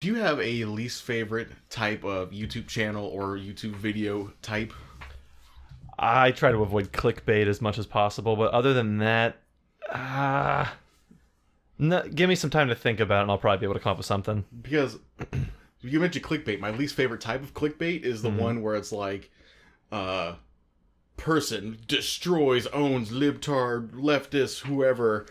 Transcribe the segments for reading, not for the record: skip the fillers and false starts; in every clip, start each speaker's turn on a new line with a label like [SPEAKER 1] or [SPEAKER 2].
[SPEAKER 1] Do you have a least favorite type of YouTube channel or YouTube video type?
[SPEAKER 2] I try to avoid clickbait as much as possible, but other than that, no, give me some time to think about it, and I'll probably be able to come up with something.
[SPEAKER 1] Because you mentioned clickbait. My least favorite type of clickbait is the one where it's like, person destroys, owns, libtard, leftist, whoever.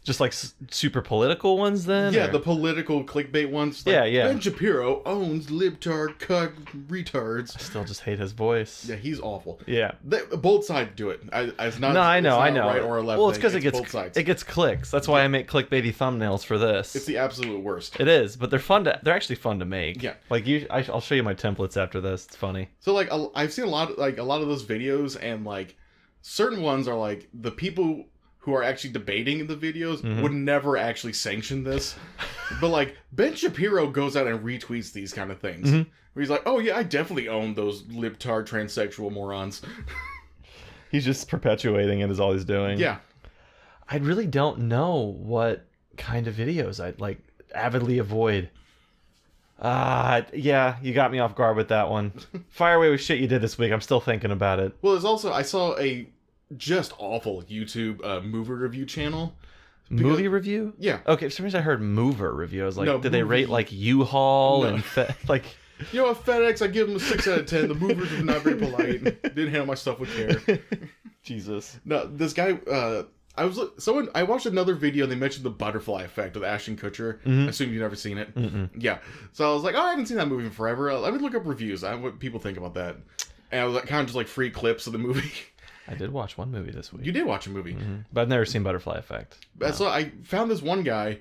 [SPEAKER 2] Just like super political ones then?
[SPEAKER 1] Yeah,
[SPEAKER 2] or?
[SPEAKER 1] the political clickbait ones. Like,
[SPEAKER 2] yeah.
[SPEAKER 1] Ben Shapiro owns libtard, cuck, retards.
[SPEAKER 2] I still just hate his voice.
[SPEAKER 1] Yeah, he's awful.
[SPEAKER 2] Yeah.
[SPEAKER 1] Both sides do it. It's not,
[SPEAKER 2] no, I know.
[SPEAKER 1] right or a left.
[SPEAKER 2] Well, it's because
[SPEAKER 1] both sides.
[SPEAKER 2] it gets clicks. That's why I make clickbaity thumbnails for this.
[SPEAKER 1] It's the absolute worst.
[SPEAKER 2] It is, but they're actually fun to make.
[SPEAKER 1] Yeah.
[SPEAKER 2] Like I'll show you my templates after this. It's funny.
[SPEAKER 1] So like I've seen a lot of those videos, and like certain ones are like the people who are actually debating in the videos would never actually sanction this. But like Ben Shapiro goes out and retweets these kind of things. Where he's like, oh yeah, I definitely own those libtard transsexual morons.
[SPEAKER 2] He's just perpetuating it is all he's doing.
[SPEAKER 1] Yeah.
[SPEAKER 2] I really don't know what kind of videos I'd like avidly avoid. Yeah, you got me off guard with that one. Fire away with shit you did this week. I'm still thinking about it.
[SPEAKER 1] Well, there's also, I saw a just awful YouTube movie review channel.
[SPEAKER 2] Movie review?
[SPEAKER 1] Yeah.
[SPEAKER 2] Okay, for some reason I heard mover review. I was like,
[SPEAKER 1] No,
[SPEAKER 2] did they rate like U-Haul and like...
[SPEAKER 1] You know what, FedEx, I give them a 6 out of 10. The movers were not very polite. Didn't handle my stuff with care.
[SPEAKER 2] Jesus.
[SPEAKER 1] No, this guy, I watched another video and they mentioned the butterfly effect with Ashton Kutcher. I assume you've never seen it. Yeah. So I was like, oh, I haven't seen that movie in forever. Let me look up reviews. What people think about that. And I was like, kind of just like free clips of the movie.
[SPEAKER 2] I did watch one movie this week.
[SPEAKER 1] You did watch a movie.
[SPEAKER 2] But I've never seen Butterfly Effect. No.
[SPEAKER 1] So I found this one guy,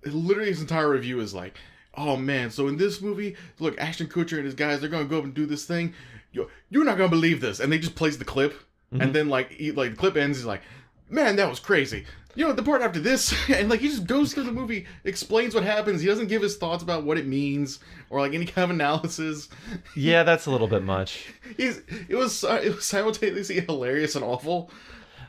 [SPEAKER 1] literally his entire review is like, oh man, so in this movie, look, Ashton Kutcher and his guys, they're going to go up and do this thing. You're not going to believe this. And they just plays the clip. And then like the clip ends, he's like, man, that was crazy. You know, the part after this, and like he just goes through the movie, explains what happens. He doesn't give his thoughts about what it means or like any kind of analysis.
[SPEAKER 2] Yeah, that's a little bit much.
[SPEAKER 1] It was simultaneously hilarious and awful.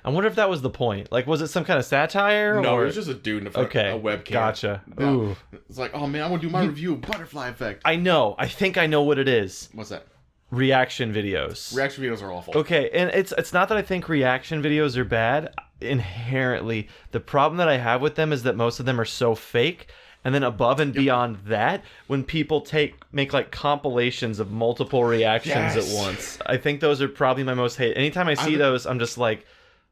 [SPEAKER 2] I wonder if that was the point. Like, was it some kind of satire?
[SPEAKER 1] No,
[SPEAKER 2] or...
[SPEAKER 1] it was just a dude in a webcam.
[SPEAKER 2] Gotcha.
[SPEAKER 1] Yeah.
[SPEAKER 2] Ooh.
[SPEAKER 1] It's like, oh man, I want to do my review of Butterfly Effect.
[SPEAKER 2] I know. I think I know what it is.
[SPEAKER 1] What's that?
[SPEAKER 2] Reaction videos.
[SPEAKER 1] Reaction videos are awful.
[SPEAKER 2] Okay, and it's not that I think reaction videos are bad inherently. The problem that I have with them is that most of them are so fake. And then above and beyond that, when people make like compilations of multiple reactions at once, I think those are probably my most hate. Anytime I see those, I'm just like,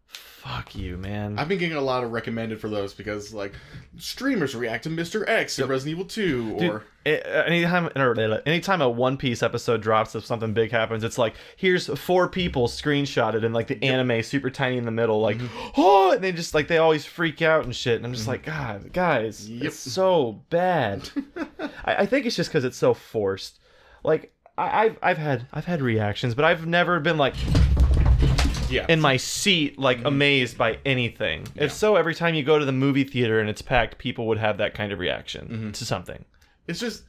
[SPEAKER 2] fuck you, man.
[SPEAKER 1] I've been getting a lot of recommended for those because like streamers react to Mr. X in Resident Evil 2 or
[SPEAKER 2] anytime a One Piece episode drops, if something big happens, it's like, here's 4 people screenshotted and like the anime super tiny in the middle, like oh, and they always freak out and shit, and I'm just like, God, guys, it's so bad. I think it's just because it's so forced. Like I've had reactions, but I've never been like in my seat, like amazed by anything. If so, every time you go to the movie theater and it's packed, people would have that kind of reaction to something.
[SPEAKER 1] It's just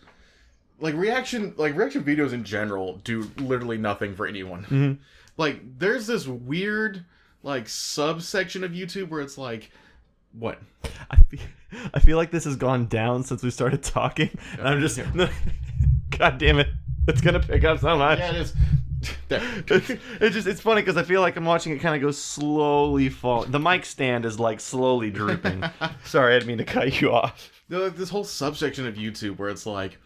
[SPEAKER 1] like reaction videos in general do literally nothing for anyone. Like there's this weird like subsection of YouTube where it's like, what?
[SPEAKER 2] I feel like this has gone down since we started talking, and I'm just God damn it, it's gonna pick up so much.
[SPEAKER 1] Yeah, it is.
[SPEAKER 2] It's funny because I feel like I'm watching it kind of go slowly fall. The mic stand is like slowly drooping. Sorry, I didn't mean to cut you off.
[SPEAKER 1] This whole subsection of YouTube where it's like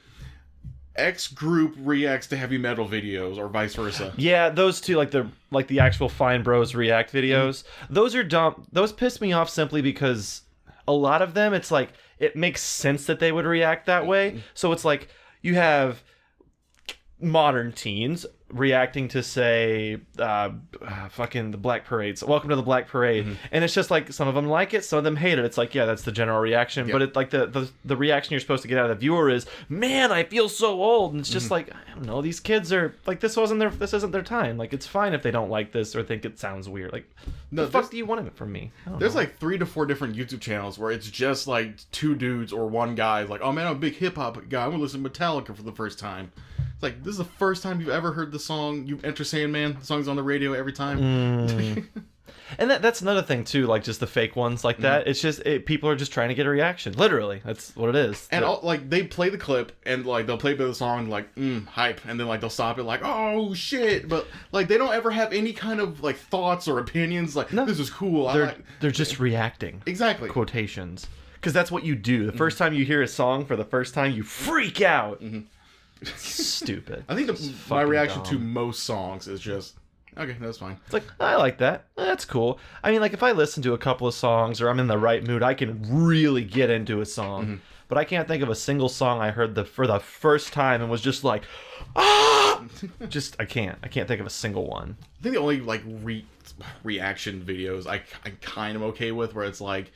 [SPEAKER 1] X group reacts to heavy metal videos or vice versa.
[SPEAKER 2] Yeah, those two, like the actual Fine Bros react videos. Those are dumb. Those piss me off simply because a lot of them, it's like it makes sense that they would react that way. So it's like you have modern teens reacting to, say, fucking the Black Parade. So welcome to the Black Parade. And it's just like some of them like it, some of them hate it. It's like, yeah, that's the general reaction. But it like the reaction you're supposed to get out of the viewer is, man, I feel so old. And it's just like, I don't know, these kids are like, this isn't their time. Like, it's fine if they don't like this or think it sounds weird. Like, the fuck do you want it from me?
[SPEAKER 1] There's like 3 to 4 different YouTube channels where it's just like 2 dudes or one guy like, oh man, I'm a big hip hop guy, I'm gonna listen to Metallica for the first time. It's like, this is the first time you've ever heard the song, you Enter Sandman, the song's on the radio every time.
[SPEAKER 2] And that's another thing too, like just the fake ones like that. It's just people are just trying to get a reaction. Literally, that's what it is.
[SPEAKER 1] And like they play the clip and like they'll play a bit of the song like hype, and then like they'll stop it like oh shit, but like they don't ever have any kind of like thoughts or opinions like this is cool.
[SPEAKER 2] They're just reacting.
[SPEAKER 1] Exactly.
[SPEAKER 2] Quotations, because that's what you do. The first time you hear a song for the first time, you freak out. Stupid.
[SPEAKER 1] I think my reaction to most songs is just. Okay, that's fine.
[SPEAKER 2] It's like, I like that. That's cool. I mean, like, if I listen to a couple of songs or I'm in the right mood, I can really get into a song. But I can't think of a single song I heard for the first time and was just like, ah! I can't think of a single one.
[SPEAKER 1] I think the only, like, reaction videos I'm kind of okay with where it's like,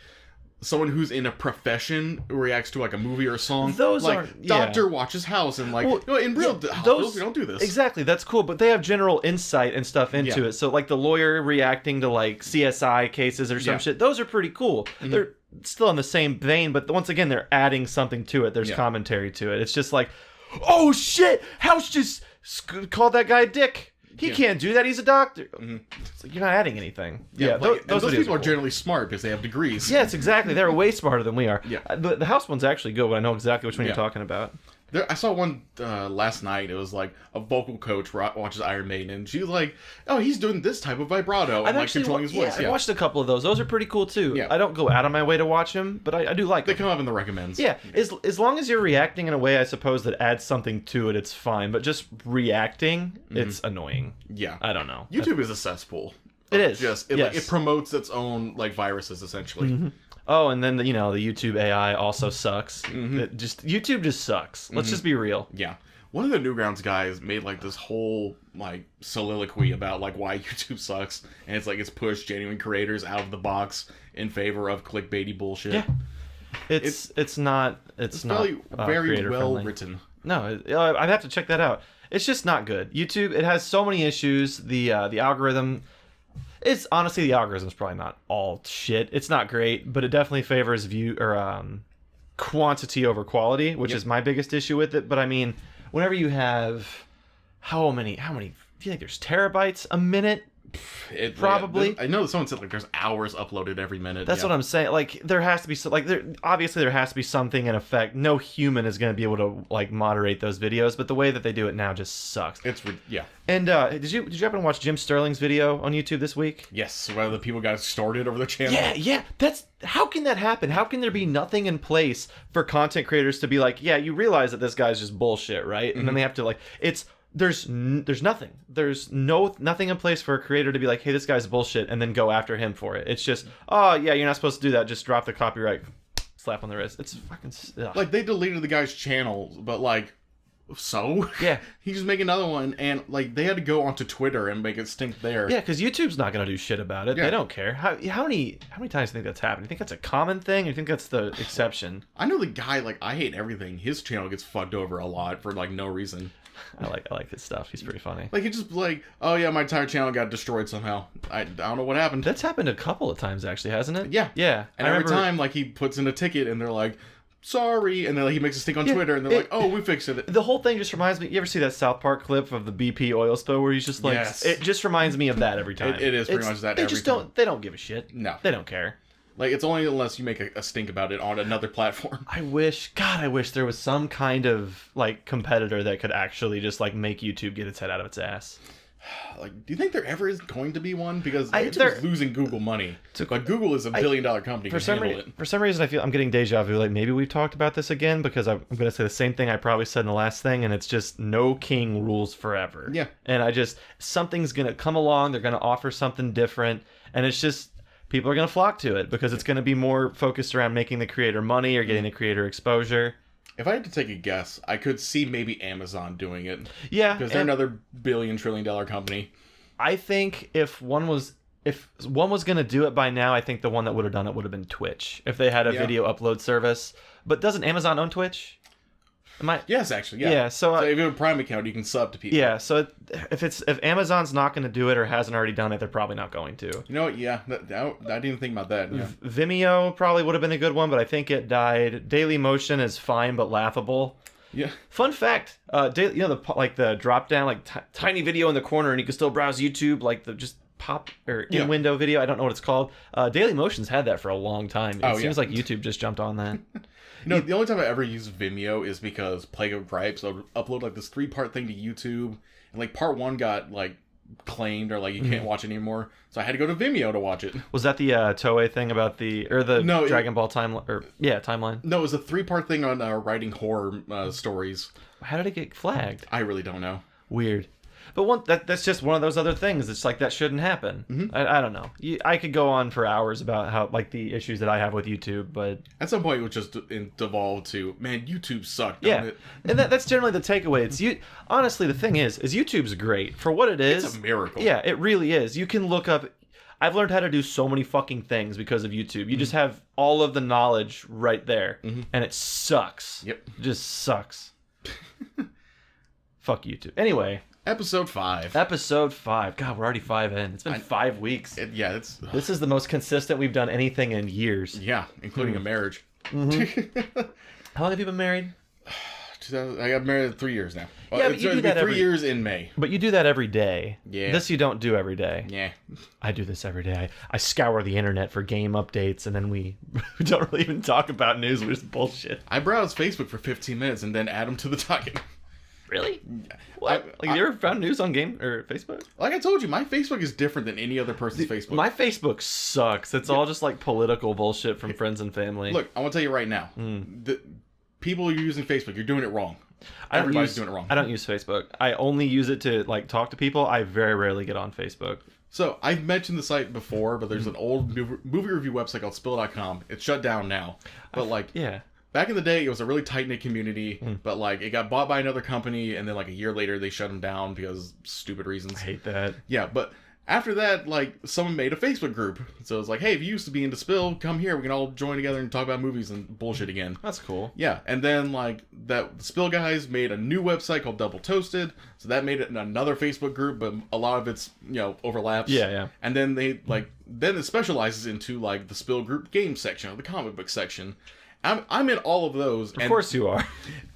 [SPEAKER 1] someone who's in a profession reacts to like a movie or a song.
[SPEAKER 2] Those
[SPEAKER 1] like
[SPEAKER 2] are
[SPEAKER 1] doctor watches house and like in real hospitals we don't do this.
[SPEAKER 2] Exactly, that's cool, but they have general insight and stuff into it. So like the lawyer reacting to like CSI cases or some shit, those are pretty cool. They're still in the same vein, but once again they're adding something to it. There's commentary to it. It's just like, oh shit, House just called that guy a dick. He can't do that. He's a doctor. It's like, you're not adding anything.
[SPEAKER 1] Those people are generally smart because they have degrees.
[SPEAKER 2] Yes, exactly. They're way smarter than we are.
[SPEAKER 1] Yeah.
[SPEAKER 2] The house one's actually good, but I know exactly which one you're talking about.
[SPEAKER 1] I saw one last night. It was like a vocal coach watches Iron Maiden, and she's like, "Oh, he's doing this type of vibrato and like controlling his voice."
[SPEAKER 2] I watched a couple of those. Those are pretty cool too.
[SPEAKER 1] Yeah.
[SPEAKER 2] I don't go out of my way to watch them, but I do like them.
[SPEAKER 1] They come up in the recommends.
[SPEAKER 2] Yeah, as long as you're reacting in a way, I suppose, that adds something to it, it's fine. But just reacting, it's annoying.
[SPEAKER 1] Yeah,
[SPEAKER 2] I don't know.
[SPEAKER 1] YouTube is a cesspool.
[SPEAKER 2] It is.
[SPEAKER 1] It promotes its own like viruses essentially.
[SPEAKER 2] Oh, and then the YouTube AI also sucks. YouTube just sucks. Let's just be real.
[SPEAKER 1] Yeah. One of the Newgrounds guys made like this whole like soliloquy about like why YouTube sucks, and it's like it's pushed genuine creators out of the box in favor of clickbaity bullshit.
[SPEAKER 2] Yeah. It's not
[SPEAKER 1] very well written.
[SPEAKER 2] No, I'd have to check that out. It's just not good. YouTube, it has so many issues. The algorithm. It's honestly, the algorithm's probably not all shit. It's not great, but it definitely favors quantity over quality, which is my biggest issue with it. But I mean, whenever you have how many? Do you think there's terabytes a minute? Probably.
[SPEAKER 1] Yeah, I know someone said like there's hours uploaded every minute.
[SPEAKER 2] That's what I'm saying. Like there has to be obviously there has to be something in effect. No human is going to be able to like moderate those videos, but the way that they do it now just sucks. And did you happen to watch Jim Sterling's video on YouTube this week?
[SPEAKER 1] Yes, where the people got extorted over the channel.
[SPEAKER 2] Yeah. How can that happen? How can there be nothing in place for content creators to be like, yeah, you realize that this guy's just bullshit, right? And then they have to like There's nothing. There's nothing in place for a creator to be like, hey, this guy's bullshit, and then go after him for it. It's just, oh yeah, you're not supposed to do that. Just drop the copyright, slap on the wrist. It's fucking
[SPEAKER 1] like they deleted the guy's channel, but like, so
[SPEAKER 2] yeah,
[SPEAKER 1] he just make another one, and like they had to go onto Twitter and make it stink there.
[SPEAKER 2] Yeah, because YouTube's not gonna do shit about it. Yeah. They don't care. How many times do you think that's happened? You think that's a common thing, or you think that's the exception?
[SPEAKER 1] I know the guy, like, I Hate Everything. His channel gets fucked over a lot for like no reason.
[SPEAKER 2] I like his stuff. He's pretty funny.
[SPEAKER 1] Like, he just like, oh yeah, my entire channel got destroyed somehow. I don't know what happened.
[SPEAKER 2] That's happened a couple of times actually, hasn't it?
[SPEAKER 1] Yeah. And every time like he puts in a ticket and they're like, sorry, and then like, he makes a stink on Twitter and they're like, oh, we fixed it.
[SPEAKER 2] The whole thing just reminds me. You ever see that South Park clip of the BP oil spill where he's just like, it just reminds me of that every time.
[SPEAKER 1] It is pretty much that.
[SPEAKER 2] They don't give a shit.
[SPEAKER 1] No,
[SPEAKER 2] they don't care.
[SPEAKER 1] Like, it's only unless you make a stink about it on another platform.
[SPEAKER 2] I wish there was some kind of, like, competitor that could actually just, like, make YouTube get its head out of its ass.
[SPEAKER 1] Like, do you think there ever is going to be one? Because YouTube's losing Google money. But Google is a billion-dollar company. For some
[SPEAKER 2] reason, I feel I'm getting deja vu. Like, maybe we've talked about this again, because I'm going to say the same thing I probably said in the last thing, and it's just no king rules forever.
[SPEAKER 1] Yeah.
[SPEAKER 2] And something's going to come along, they're going to offer something different, and it's just... people are going to flock to it because it's going to be more focused around making the creator money or getting the creator exposure.
[SPEAKER 1] If I had to take a guess, I could see maybe Amazon doing it.
[SPEAKER 2] Yeah.
[SPEAKER 1] Because they're another billion-trillion-dollar company.
[SPEAKER 2] I think if one was going to do it by now, I think the one that would have done it would have been Twitch. If they had a video upload service. But doesn't Amazon own Twitch?
[SPEAKER 1] Yes, actually, yeah.
[SPEAKER 2] Yeah, so
[SPEAKER 1] if you have a Prime account, you can sub to people.
[SPEAKER 2] Yeah, so if Amazon's not going to do it or hasn't already done it, they're probably not going to.
[SPEAKER 1] You know what? Yeah, I didn't even think about that. Yeah.
[SPEAKER 2] Vimeo probably would have been a good one, but I think it died. Daily Motion is fine but laughable.
[SPEAKER 1] Yeah.
[SPEAKER 2] Fun fact, the drop down, like tiny video in the corner, and you can still browse YouTube, like just pop or in window video. I don't know what it's called. Daily Motion's had that for a long time. It seems like YouTube just jumped on that.
[SPEAKER 1] The only time I ever use Vimeo is because Plague of Gripes would upload like this 3-part thing to YouTube, and like part 1 got like claimed or like you can't watch it anymore, so I had to go to Vimeo to watch it.
[SPEAKER 2] Was that the Toei thing about the Dragon Ball timeline?
[SPEAKER 1] No, it was a 3-part thing on writing horror stories.
[SPEAKER 2] How did it get flagged?
[SPEAKER 1] I really don't know.
[SPEAKER 2] Weird. But that's just one of those other things. It's like that shouldn't happen. Mm-hmm. I don't know. I could go on for hours about how like the issues that I have with YouTube, but
[SPEAKER 1] at some point it would just devolve to, man, YouTube sucked. Don't it?
[SPEAKER 2] And that's generally the takeaway. It's honestly, the thing is YouTube's great for what it is.
[SPEAKER 1] It's a miracle.
[SPEAKER 2] Yeah, it really is. You can look up. I've learned how to do so many fucking things because of YouTube. You just have all of the knowledge right there, and it sucks.
[SPEAKER 1] Yep,
[SPEAKER 2] it just sucks. Fuck YouTube. Anyway.
[SPEAKER 1] Episode 5.
[SPEAKER 2] God, we're already 5 in. It's been 5 weeks. This is the most consistent we've done anything in years.
[SPEAKER 1] Yeah, including a marriage.
[SPEAKER 2] Mm-hmm. How long have you been married?
[SPEAKER 1] I got married 3 years now.
[SPEAKER 2] Yeah, but you do that
[SPEAKER 1] 3 years in May.
[SPEAKER 2] But you do that every day.
[SPEAKER 1] Yeah.
[SPEAKER 2] This you don't do every day.
[SPEAKER 1] Yeah.
[SPEAKER 2] I do this every day. I scour the internet for game updates, and then we don't really even talk about news. We're just bullshit.
[SPEAKER 1] I browse Facebook for 15 minutes and then add them to the docket.
[SPEAKER 2] Really? What? Have you ever found news on game or Facebook?
[SPEAKER 1] Like I told you, my Facebook is different than any other person's Facebook.
[SPEAKER 2] My Facebook sucks. It's all just like political bullshit from friends and family.
[SPEAKER 1] Look, I want to tell you right now. The people who are using Facebook, you're doing it wrong. Everybody's doing it wrong.
[SPEAKER 2] I don't use Facebook. I only use it to like talk to people. I very rarely get on Facebook.
[SPEAKER 1] So I've mentioned the site before, but there's an old movie review website called Spill.com. It's shut down now. But back in the day, it was a really tight-knit community, but like it got bought by another company, and then like a year later, they shut them down because stupid reasons.
[SPEAKER 2] I hate that.
[SPEAKER 1] Yeah, but after that, like someone made a Facebook group, so it's like, hey, if you used to be into Spill, come here. We can all join together and talk about movies and bullshit again.
[SPEAKER 2] That's cool.
[SPEAKER 1] Yeah, and then like the Spill guys made a new website called Double Toasted, so that made it another Facebook group, but a lot of it's overlaps.
[SPEAKER 2] Yeah.
[SPEAKER 1] And then then it specializes into like the Spill group game section or the comic book section. I'm in all of those.
[SPEAKER 2] Of course you are.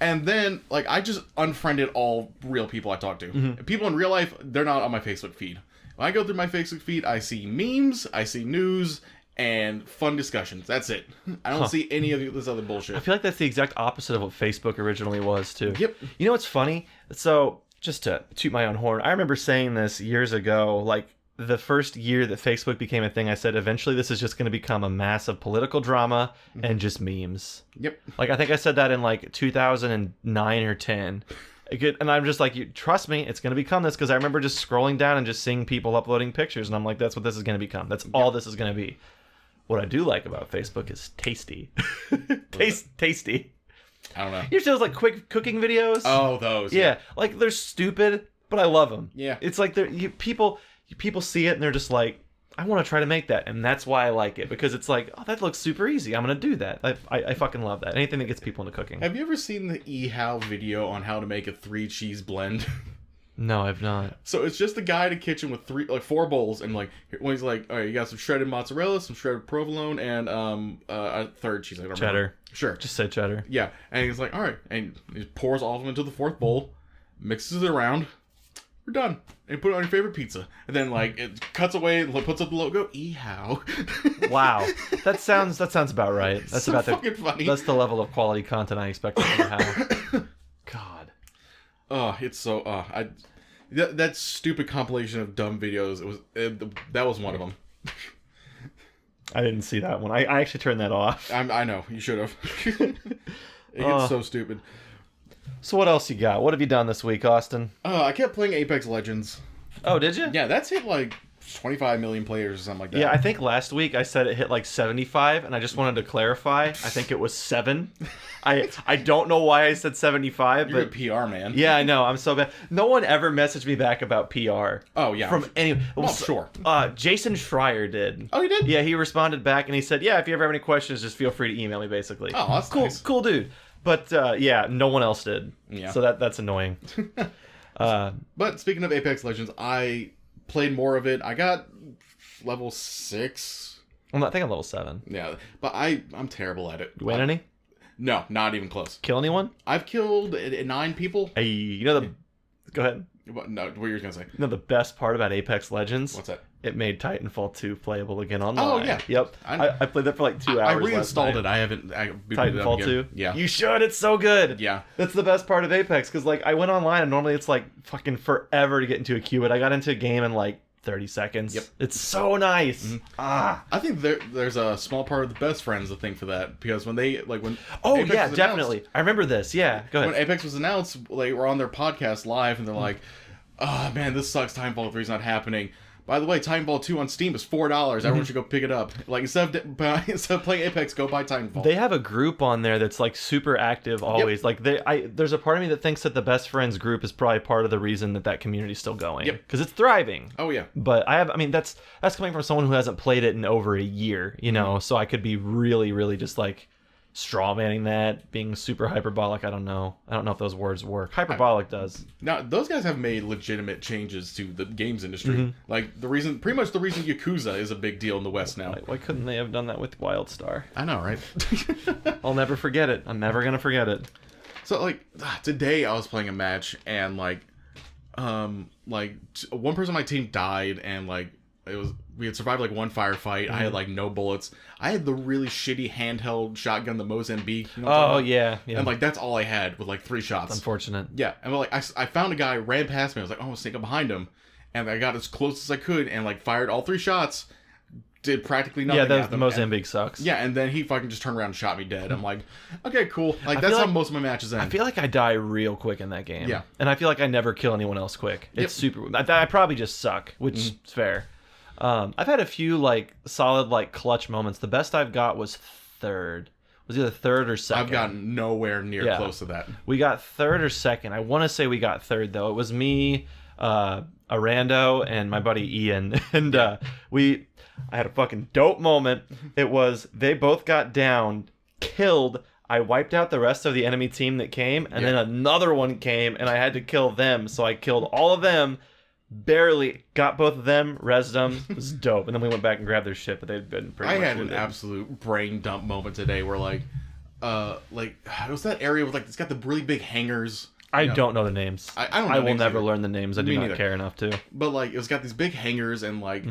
[SPEAKER 1] And then, like, I just unfriended all real people I talk to. Mm-hmm. People in real life, they're not on my Facebook feed. When I go through my Facebook feed, I see memes, I see news, and fun discussions. That's it. I don't see any of this other bullshit.
[SPEAKER 2] I feel like that's the exact opposite of what Facebook originally was, too.
[SPEAKER 1] Yep.
[SPEAKER 2] You know what's funny? So, just to toot my own horn, I remember saying this years ago, like, the first year that Facebook became a thing, I said, eventually this is just going to become a massive political drama and just memes.
[SPEAKER 1] Yep.
[SPEAKER 2] Like, I think I said that in, like, 2009 or 10. And I'm just like, trust me, it's going to become this, because I remember just scrolling down and just seeing people uploading pictures, and I'm like, that's what this is going to become. That's all this is going to be. What I do like about Facebook is tasty. Tasty.
[SPEAKER 1] I don't know.
[SPEAKER 2] You see those, like, quick cooking videos?
[SPEAKER 1] Oh, those.
[SPEAKER 2] Yeah. Like, they're stupid, but I love them.
[SPEAKER 1] Yeah.
[SPEAKER 2] It's like people see it and they're just like, I want to try to make that, and that's why I like it, because it's like, oh, that looks super easy. I'm gonna do that. I fucking love that. Anything that gets people into cooking.
[SPEAKER 1] Have you ever seen the How video on how to make a 3-cheese blend?
[SPEAKER 2] No, I've not.
[SPEAKER 1] So it's just a guy in a kitchen with 4 bowls, and like when he's like, all right, you got some shredded mozzarella, some shredded provolone, and a third cheese. I don't
[SPEAKER 2] cheddar.
[SPEAKER 1] Remember. Sure.
[SPEAKER 2] Just say cheddar.
[SPEAKER 1] Yeah, and he's like, all right, and he pours all of them into the 4th bowl, mixes it around. We're done. And put it on your favorite pizza. And then like it cuts away, puts up the logo. How?
[SPEAKER 2] Wow, that sounds about right. That's
[SPEAKER 1] so
[SPEAKER 2] about
[SPEAKER 1] fucking funny.
[SPEAKER 2] That's the level of quality content I expect from How. God.
[SPEAKER 1] Oh, it's so. That stupid compilation of dumb videos. That was one of them.
[SPEAKER 2] I didn't see that one. I actually turned that off.
[SPEAKER 1] I know you should have. It gets so stupid.
[SPEAKER 2] So what else you got? What have you done this week, Austin?
[SPEAKER 1] I kept playing Apex Legends.
[SPEAKER 2] Oh, did you?
[SPEAKER 1] Yeah, that's hit like 25 million players or something like that.
[SPEAKER 2] Yeah, I think last week I said it hit like 75, and I just wanted to clarify. I think it was 7. I don't know why I said 75,
[SPEAKER 1] You're
[SPEAKER 2] but
[SPEAKER 1] a PR man.
[SPEAKER 2] Yeah, I know. I'm so bad. No one ever messaged me back about PR.
[SPEAKER 1] Oh yeah.
[SPEAKER 2] From anyone.
[SPEAKER 1] Well, sure.
[SPEAKER 2] Jason Schreier did.
[SPEAKER 1] Oh, he did?
[SPEAKER 2] Yeah, he responded back and he said, "Yeah, if you ever have any questions, just feel free to email me." Basically.
[SPEAKER 1] Oh, that's
[SPEAKER 2] cool.
[SPEAKER 1] Nice.
[SPEAKER 2] Cool dude. But yeah, no one else did.
[SPEAKER 1] Yeah.
[SPEAKER 2] So that's annoying.
[SPEAKER 1] But speaking of Apex Legends, I played more of it. I got level 6.
[SPEAKER 2] I think I'm level 7.
[SPEAKER 1] Yeah, but I'm terrible at it.
[SPEAKER 2] You win any?
[SPEAKER 1] No, not even close.
[SPEAKER 2] Kill anyone?
[SPEAKER 1] I've killed 9 people.
[SPEAKER 2] Hey, you know the... Go ahead.
[SPEAKER 1] No, what were you gonna say?
[SPEAKER 2] You know the best part about Apex Legends?
[SPEAKER 1] What's that?
[SPEAKER 2] it made Titanfall 2 playable again online.
[SPEAKER 1] Oh, yeah.
[SPEAKER 2] Yep. I played that for like 2 hours.
[SPEAKER 1] I reinstalled
[SPEAKER 2] last
[SPEAKER 1] it.
[SPEAKER 2] night.
[SPEAKER 1] I haven't. I booted it up
[SPEAKER 2] Titanfall
[SPEAKER 1] again.
[SPEAKER 2] 2?
[SPEAKER 1] Yeah.
[SPEAKER 2] You should. It's so good.
[SPEAKER 1] Yeah.
[SPEAKER 2] That's the best part of Apex, because like I went online and normally it's like fucking forever to get into a queue, but I got into a game in like 30 seconds.
[SPEAKER 1] Yep.
[SPEAKER 2] It's so nice.
[SPEAKER 1] Mm-hmm.
[SPEAKER 2] Ah.
[SPEAKER 1] I think there's a small part of the best friends that think for that, because when they when
[SPEAKER 2] Oh
[SPEAKER 1] Apex
[SPEAKER 2] yeah,
[SPEAKER 1] was
[SPEAKER 2] definitely. I remember this. Yeah. Go ahead.
[SPEAKER 1] When Apex was announced, they were on their podcast live, and they're like, "Oh man, this sucks. Titanfall 3 is not happening." By the way, Titanfall 2 on Steam is $4. Everyone should go pick it up. Like instead of playing Apex, go buy Titanfall.
[SPEAKER 2] They have a group on there that's like super active always. Like there's a part of me that thinks that the best friends group is probably part of the reason that community's still going.
[SPEAKER 1] Yep.
[SPEAKER 2] Because it's thriving.
[SPEAKER 1] Oh yeah.
[SPEAKER 2] But I mean that's coming from someone who hasn't played it in over a year, you know. So I could be really, really just like straw manning that, being super hyperbolic. I don't know if those words work. Hyperbolic does.
[SPEAKER 1] Now those guys have made legitimate changes to the games industry. Like pretty much the reason Yakuza is a big deal in the West now.
[SPEAKER 2] Like, why couldn't they have done that with WildStar?
[SPEAKER 1] I know, right?
[SPEAKER 2] I'll never forget it. I'm never gonna forget it.
[SPEAKER 1] So like today I was playing a match, and like one person on my team died, and like we had survived like one firefight. I had like no bullets. I had the really shitty handheld shotgun, the Mozambique. You know what I'm talking about?
[SPEAKER 2] Yeah.
[SPEAKER 1] And like that's all I had with like 3 shots.
[SPEAKER 2] Unfortunate.
[SPEAKER 1] Yeah, and like I found a guy, ran past me. I was like, oh, I'll sneak up behind him, and I got as close as I could, and like fired all 3 shots. Did practically nothing.
[SPEAKER 2] Yeah, the Mozambique sucks.
[SPEAKER 1] Yeah, and then he fucking just turned around and shot me dead. I'm like, okay, cool. Like that's how most of my matches end.
[SPEAKER 2] I feel like I die real quick in that game.
[SPEAKER 1] Yeah.
[SPEAKER 2] And I feel like I never kill anyone else quick. It's super. I probably just suck, which is fair. I've had a few like solid like clutch moments. The best I've got was third. Was either third or second.
[SPEAKER 1] I've gotten nowhere near close to that.
[SPEAKER 2] We got third or second. I want to say we got third though. It was me, Arando, and my buddy Ian, and I had a fucking dope moment. It was they both got down, killed. I wiped out the rest of the enemy team that came, and then another one came, and I had to kill them. So I killed all of them. Barely got both of them, rezzed them. It was dope. And then we went back and grabbed their shit, but they'd been pretty much
[SPEAKER 1] had
[SPEAKER 2] looted.
[SPEAKER 1] an absolute brain dump moment today where like it was that area with like it's got the really big hangars.
[SPEAKER 2] I don't know the names.
[SPEAKER 1] I don't know
[SPEAKER 2] I will
[SPEAKER 1] names
[SPEAKER 2] never
[SPEAKER 1] either.
[SPEAKER 2] learn the names. I do not care enough to.
[SPEAKER 1] But like it's got these big hangars, and like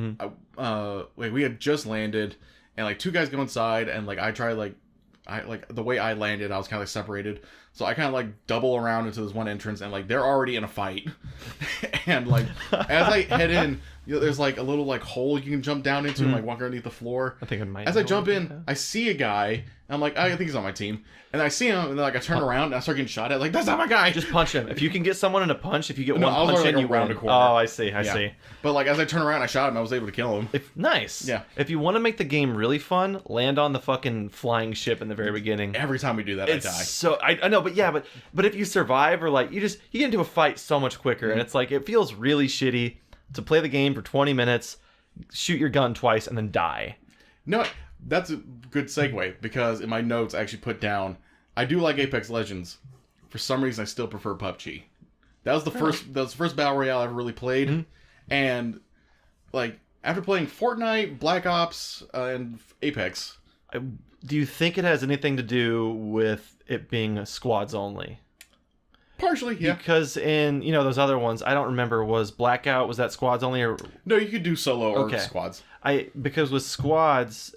[SPEAKER 1] we had just landed, and like 2 guys go inside, and like I try the way I landed, I was kind of like separated. So I kind of like double around into this one entrance, and like they're already in a fight. And like as I head in, there's like a little like hole you can jump down into and like walk underneath the floor.
[SPEAKER 2] I think it might.
[SPEAKER 1] As I jump in, I see a guy, and I'm like, I think he's on my team. And I see him, and then like I turn around and I start getting shot at. Like that's not my guy.
[SPEAKER 2] Just punch him. If you can get someone in a punch, if you get
[SPEAKER 1] No,
[SPEAKER 2] one
[SPEAKER 1] I was
[SPEAKER 2] punch
[SPEAKER 1] already,
[SPEAKER 2] in,
[SPEAKER 1] like,
[SPEAKER 2] you
[SPEAKER 1] around
[SPEAKER 2] win.
[SPEAKER 1] a corner.
[SPEAKER 2] Oh, I see. I
[SPEAKER 1] Yeah.
[SPEAKER 2] see.
[SPEAKER 1] But like as I turn around, I shot him. I was able to kill him.
[SPEAKER 2] Nice.
[SPEAKER 1] Yeah.
[SPEAKER 2] If you want to make the game really fun, land on the fucking flying ship in the very beginning.
[SPEAKER 1] Every time we do that,
[SPEAKER 2] It's
[SPEAKER 1] I die.
[SPEAKER 2] so I know, but if you survive, or like you get into a fight so much quicker, and it's like it feels really shitty to play the game for 20 minutes, shoot your gun twice, and then die.
[SPEAKER 1] No, that's a good segue, because in my notes I actually put down I do like Apex Legends. For some reason, I still prefer PUBG. That was the first battle royale I ever really played, and like after playing Fortnite, Black Ops, and Apex.
[SPEAKER 2] Do you think it has anything to do with it being squads only?
[SPEAKER 1] Partially, yeah.
[SPEAKER 2] Because in those other ones, I don't remember, was Blackout, was that squads only, or
[SPEAKER 1] No, you could do solo or
[SPEAKER 2] Okay.
[SPEAKER 1] squads.
[SPEAKER 2] because with squads,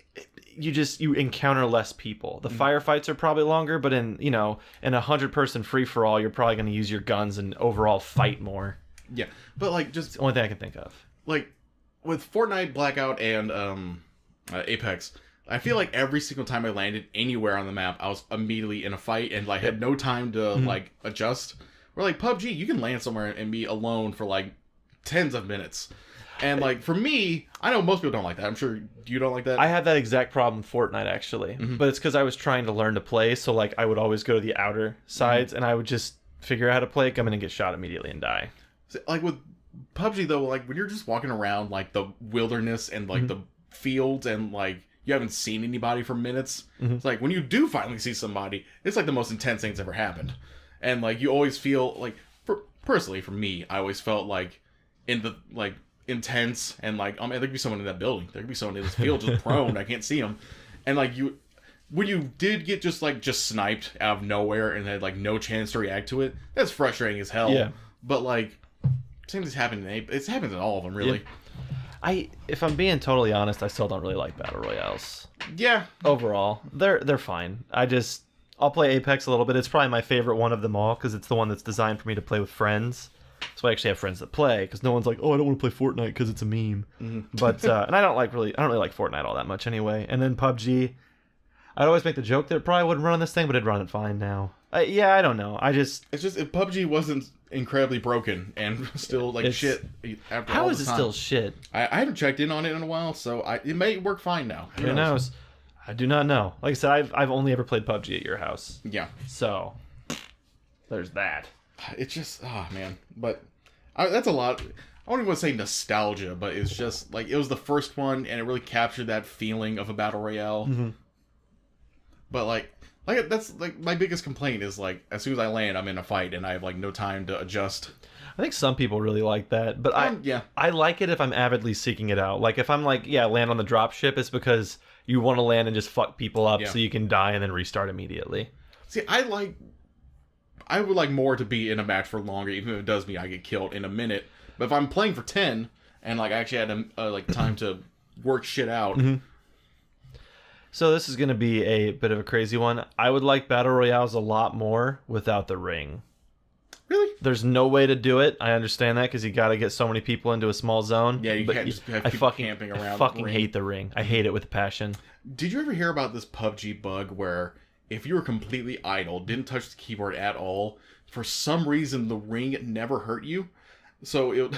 [SPEAKER 2] you encounter less people. The firefights are probably longer, but in 100-person free for all, you're probably going to use your guns and overall fight more.
[SPEAKER 1] Yeah, but like just
[SPEAKER 2] It's the only thing I can think of.
[SPEAKER 1] like with Fortnite, Blackout, and Apex, I feel like every single time I landed anywhere on the map, I was immediately in a fight and like had no time to like adjust. Where like PUBG, you can land somewhere and be alone for like tens of minutes. And like for me, I know most people don't like that. I'm sure you don't like that.
[SPEAKER 2] I had that exact problem in Fortnite actually, but it's because I was trying to learn to play. So like I would always go to the outer sides, and I would just figure out how to play, come in and get shot immediately and die.
[SPEAKER 1] Like with PUBG though, like when you're just walking around like the wilderness and like the fields, and like you haven't seen anybody for minutes, it's like when you do finally see somebody, it's like the most intense thing that's ever happened. And like you always feel like, personally for me, I always felt like in the like intense, and like there could be someone in that building, there could be someone in this field just prone, I can't see them, and like when you did get just sniped out of nowhere and had like no chance to react to it, that's frustrating as hell.
[SPEAKER 2] Yeah.
[SPEAKER 1] But like same thing's happened it's happened in all of them really.
[SPEAKER 2] If I'm being totally honest, I still don't really like battle royales.
[SPEAKER 1] Yeah.
[SPEAKER 2] Overall, they're fine. I'll play Apex a little bit. It's probably my favorite one of them all because it's the one that's designed for me to play with friends. So I actually have friends that play because no one's like, oh, I don't want to play Fortnite because it's a meme. Mm-hmm. But and I don't really like Fortnite all that much anyway. And then PUBG, I'd always make the joke that it probably wouldn't run on this thing, but it'd run it fine now. I don't know.
[SPEAKER 1] It's just if PUBG wasn't incredibly broken and still like shit after all this time. How is it
[SPEAKER 2] still shit?
[SPEAKER 1] I haven't checked in on it in a while, so it may work fine now.
[SPEAKER 2] Who knows? I do not know. Like I said, I've only ever played PUBG at your house.
[SPEAKER 1] Yeah.
[SPEAKER 2] So there's that.
[SPEAKER 1] It's just man, but that's a lot. I don't even want to say nostalgia, but it's just like it was the first one, and it really captured that feeling of a battle royale.
[SPEAKER 2] Mm-hmm.
[SPEAKER 1] But like that's like my biggest complaint is like as soon as I land, I'm in a fight, and I have like no time to adjust.
[SPEAKER 2] I think some people really like that, but I like it if I'm avidly seeking it out. Like if I'm like, land on the drop ship, it's because you want to land and just fuck people up so you can die and then restart immediately.
[SPEAKER 1] See, I would like more to be in a match for longer, even if it does mean I get killed in a minute. But if I'm playing for 10 and like I actually had like time to work shit out.
[SPEAKER 2] Mm-hmm. So this is going to be a bit of a crazy one. I would like battle royales a lot more without the ring.
[SPEAKER 1] Really?
[SPEAKER 2] There's no way to do it. I understand that because you got to get so many people into a small zone.
[SPEAKER 1] Yeah, you can't just have people camping around.
[SPEAKER 2] I fucking hate the ring. I hate it with a passion.
[SPEAKER 1] Did you ever hear about this PUBG bug where if you were completely idle, didn't touch the keyboard at all, for some reason the ring never hurt you? So it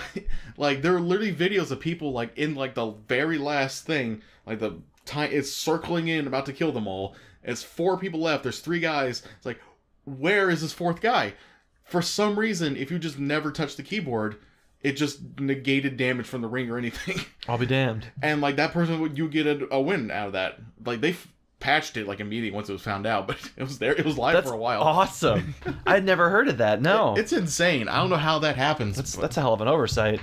[SPEAKER 1] like there are literally videos of people like in like the very last thing, like the time it's circling in about to kill them all. It's 4 people left. There's 3 guys. It's like, where is this 4th guy? For some reason, if you just never touch the keyboard, it just negated damage from the ring or anything.
[SPEAKER 2] I'll be damned.
[SPEAKER 1] And like that person, you get a win out of that. Like they patched it like immediately once it was found out, but it was there. It was live for a while.
[SPEAKER 2] Awesome. I'd never heard of that. No,
[SPEAKER 1] it's insane. I don't know how that happens.
[SPEAKER 2] That's a hell of an oversight.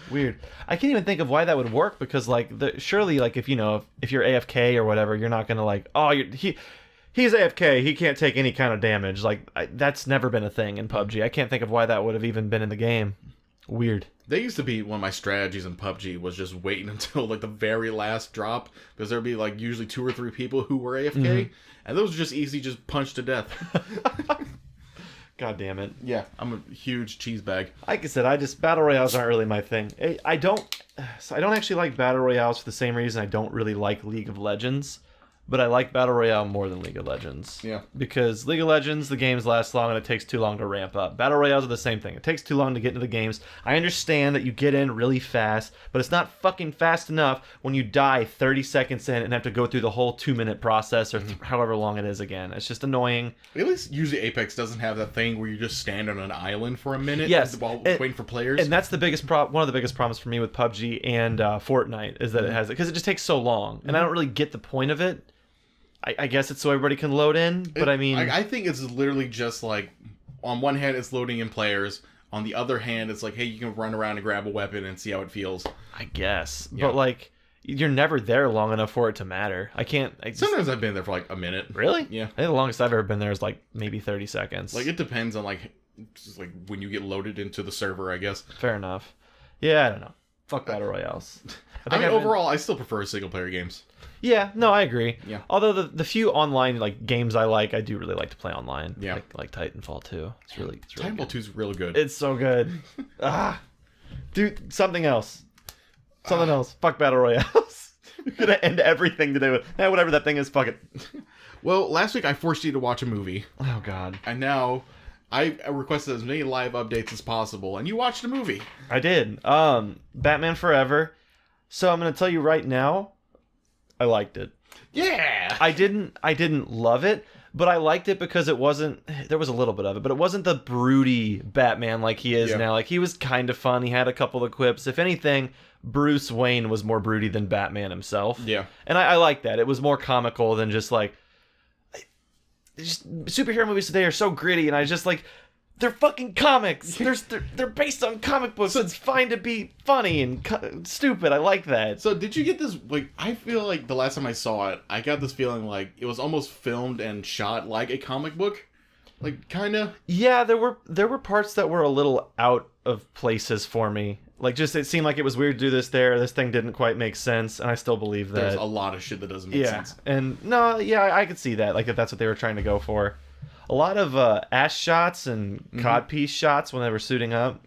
[SPEAKER 2] Weird. I can't even think of why that would work because like surely like if you're AFK or whatever, you're not gonna like he's AFK. He can't take any kind of damage. Like that's never been a thing in PUBG. I can't think of why that would have even been in the game. Weird.
[SPEAKER 1] They used to be one of my strategies in PUBG was just waiting until like the very last drop because there'd be like usually 2 or 3 people who were AFK, and those were just easy, just punched to death.
[SPEAKER 2] God damn it.
[SPEAKER 1] Yeah, I'm a huge cheese bag.
[SPEAKER 2] Like I said, battle royales aren't really my thing. I don't actually like battle royales for the same reason I don't really like League of Legends. But I like Battle Royale more than League of Legends.
[SPEAKER 1] Yeah.
[SPEAKER 2] Because League of Legends, the games last long and it takes too long to ramp up. Battle Royales are the same thing. It takes too long to get into the games. I understand that you get in really fast, but it's not fucking fast enough when you die 30 seconds in and have to go through the whole 2-minute process or however long it is again. It's just annoying.
[SPEAKER 1] At least usually Apex doesn't have that thing where you just stand on an island for a minute while waiting for players.
[SPEAKER 2] And that's the biggest one of the biggest problems for me with PUBG and Fortnite is that it has it because it just takes so long. And I don't really get the point of it. I guess it's so everybody can load in, but I mean...
[SPEAKER 1] I think it's literally just like, on one hand it's loading in players, on the other hand it's like, hey, you can run around and grab a weapon and see how it feels.
[SPEAKER 2] I guess. Yeah. But like, you're never there long enough for it to matter.
[SPEAKER 1] Sometimes I've been there for like a minute.
[SPEAKER 2] Really?
[SPEAKER 1] Yeah.
[SPEAKER 2] I think the longest I've ever been there is like maybe 30 seconds.
[SPEAKER 1] Like, it depends on like, just like when you get loaded into the server, I guess.
[SPEAKER 2] Fair enough. Yeah, I don't know. Fuck Battle Royales.
[SPEAKER 1] I mean, overall, I still prefer single-player games.
[SPEAKER 2] Yeah, no, I agree.
[SPEAKER 1] Yeah.
[SPEAKER 2] Although the few online like games I do really like to play online.
[SPEAKER 1] Yeah.
[SPEAKER 2] Like Titanfall 2. It's really
[SPEAKER 1] Titanfall
[SPEAKER 2] good.
[SPEAKER 1] 2 is really good.
[SPEAKER 2] It's so good. Dude, something else. Something else. Fuck Battle Royales. We're gonna end everything today with whatever that thing is. Fuck it.
[SPEAKER 1] Well, last week I forced you to watch a movie.
[SPEAKER 2] Oh God.
[SPEAKER 1] And now I requested as many live updates as possible, and you watched a movie.
[SPEAKER 2] I did. Batman Forever. So I'm gonna tell you right now, I liked it.
[SPEAKER 1] Yeah.
[SPEAKER 2] I didn't love it, but I liked it because it wasn't. There was a little bit of it, but it wasn't the broody Batman like he is now. Like he was kind of fun. He had a couple of quips. If anything, Bruce Wayne was more broody than Batman himself.
[SPEAKER 1] Yeah.
[SPEAKER 2] And I like that. It was more comical than just like. Superhero movies today are so gritty, and I just like. They're fucking comics. They're based on comic books. So it's fine to be funny and stupid. I like that.
[SPEAKER 1] So did you get this? Like, I feel like the last time I saw it, I got this feeling like it was almost filmed and shot like a comic book, like kind of.
[SPEAKER 2] Yeah, there were parts that were a little out of places for me. Like, just it seemed like it was weird to do this there. This thing didn't quite make sense, and I still believe that.
[SPEAKER 1] There's a lot of shit that doesn't make sense.
[SPEAKER 2] And no, yeah, I could see that. Like, if that's what they were trying to go for. A lot of ass shots and codpiece shots when they were suiting up.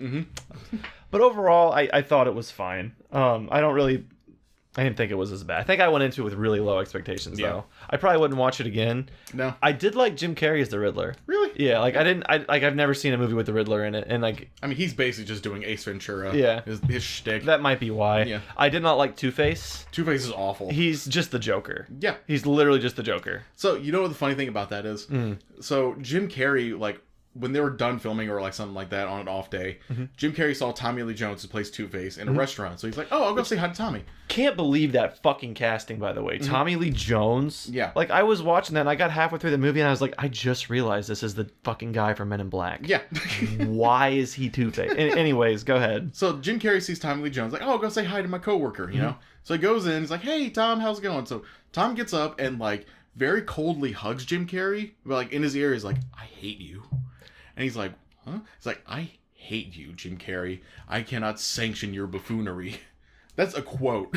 [SPEAKER 2] But overall, I thought it was fine. I didn't think it was as bad. I think I went into it with really low expectations, though. I probably wouldn't watch it again.
[SPEAKER 1] No.
[SPEAKER 2] I did like Jim Carrey as the Riddler.
[SPEAKER 1] Really?
[SPEAKER 2] Yeah, like I've never seen a movie with the Riddler in it, and like.
[SPEAKER 1] I mean, he's basically just doing Ace Ventura.
[SPEAKER 2] Yeah.
[SPEAKER 1] His shtick.
[SPEAKER 2] That might be why.
[SPEAKER 1] Yeah.
[SPEAKER 2] I did not like Two-Face.
[SPEAKER 1] Two-Face is awful.
[SPEAKER 2] He's just the Joker.
[SPEAKER 1] Yeah.
[SPEAKER 2] He's literally just the Joker.
[SPEAKER 1] So, you know what the funny thing about that is? So, Jim Carrey, like, when they were done filming or like something like that on an off day, Jim Carrey saw Tommy Lee Jones, who plays Two-Face, in a restaurant. So he's like, "Oh, I'll go say hi to Tommy."
[SPEAKER 2] Can't believe that fucking casting, by the way. Tommy Lee Jones.
[SPEAKER 1] Yeah.
[SPEAKER 2] Like, I was watching that and I got halfway through the movie and I was like, I just realized this is the fucking guy from Men in Black.
[SPEAKER 1] Yeah.
[SPEAKER 2] Why is he Two-Face? Anyways, go ahead.
[SPEAKER 1] So Jim Carrey sees Tommy Lee Jones, like, "Oh, I'll go say hi to my coworker," you know? So he goes in, he's like, "Hey, Tom, how's it going?" So Tom gets up and, like, very coldly hugs Jim Carrey, but, like, in his ear, he's like, "I hate you." And he's like, "Huh?" He's like, "I hate you, Jim Carrey. I cannot sanction your buffoonery." That's a quote.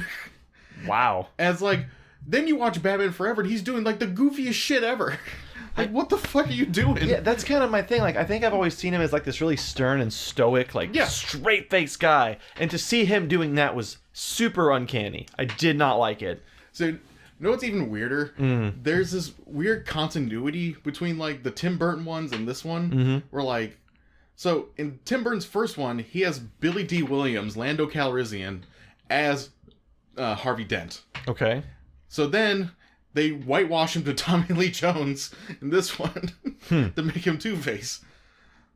[SPEAKER 2] Wow.
[SPEAKER 1] And it's like, then you watch Batman Forever and he's doing like the goofiest shit ever. Like, what the fuck are you doing?
[SPEAKER 2] Yeah, that's kind of my thing. Like, I think I've always seen him as like this really stern and stoic, like straight-faced guy. And to see him doing that was super uncanny. I did not like it.
[SPEAKER 1] So, you know what's even weirder? There's this weird continuity between like the Tim Burton ones and this one. Where like, so in Tim Burton's first one, he has Billy D. Williams, Lando Calrissian, as Harvey Dent.
[SPEAKER 2] Okay.
[SPEAKER 1] So then they whitewash him to Tommy Lee Jones in this one to make him Two-Face.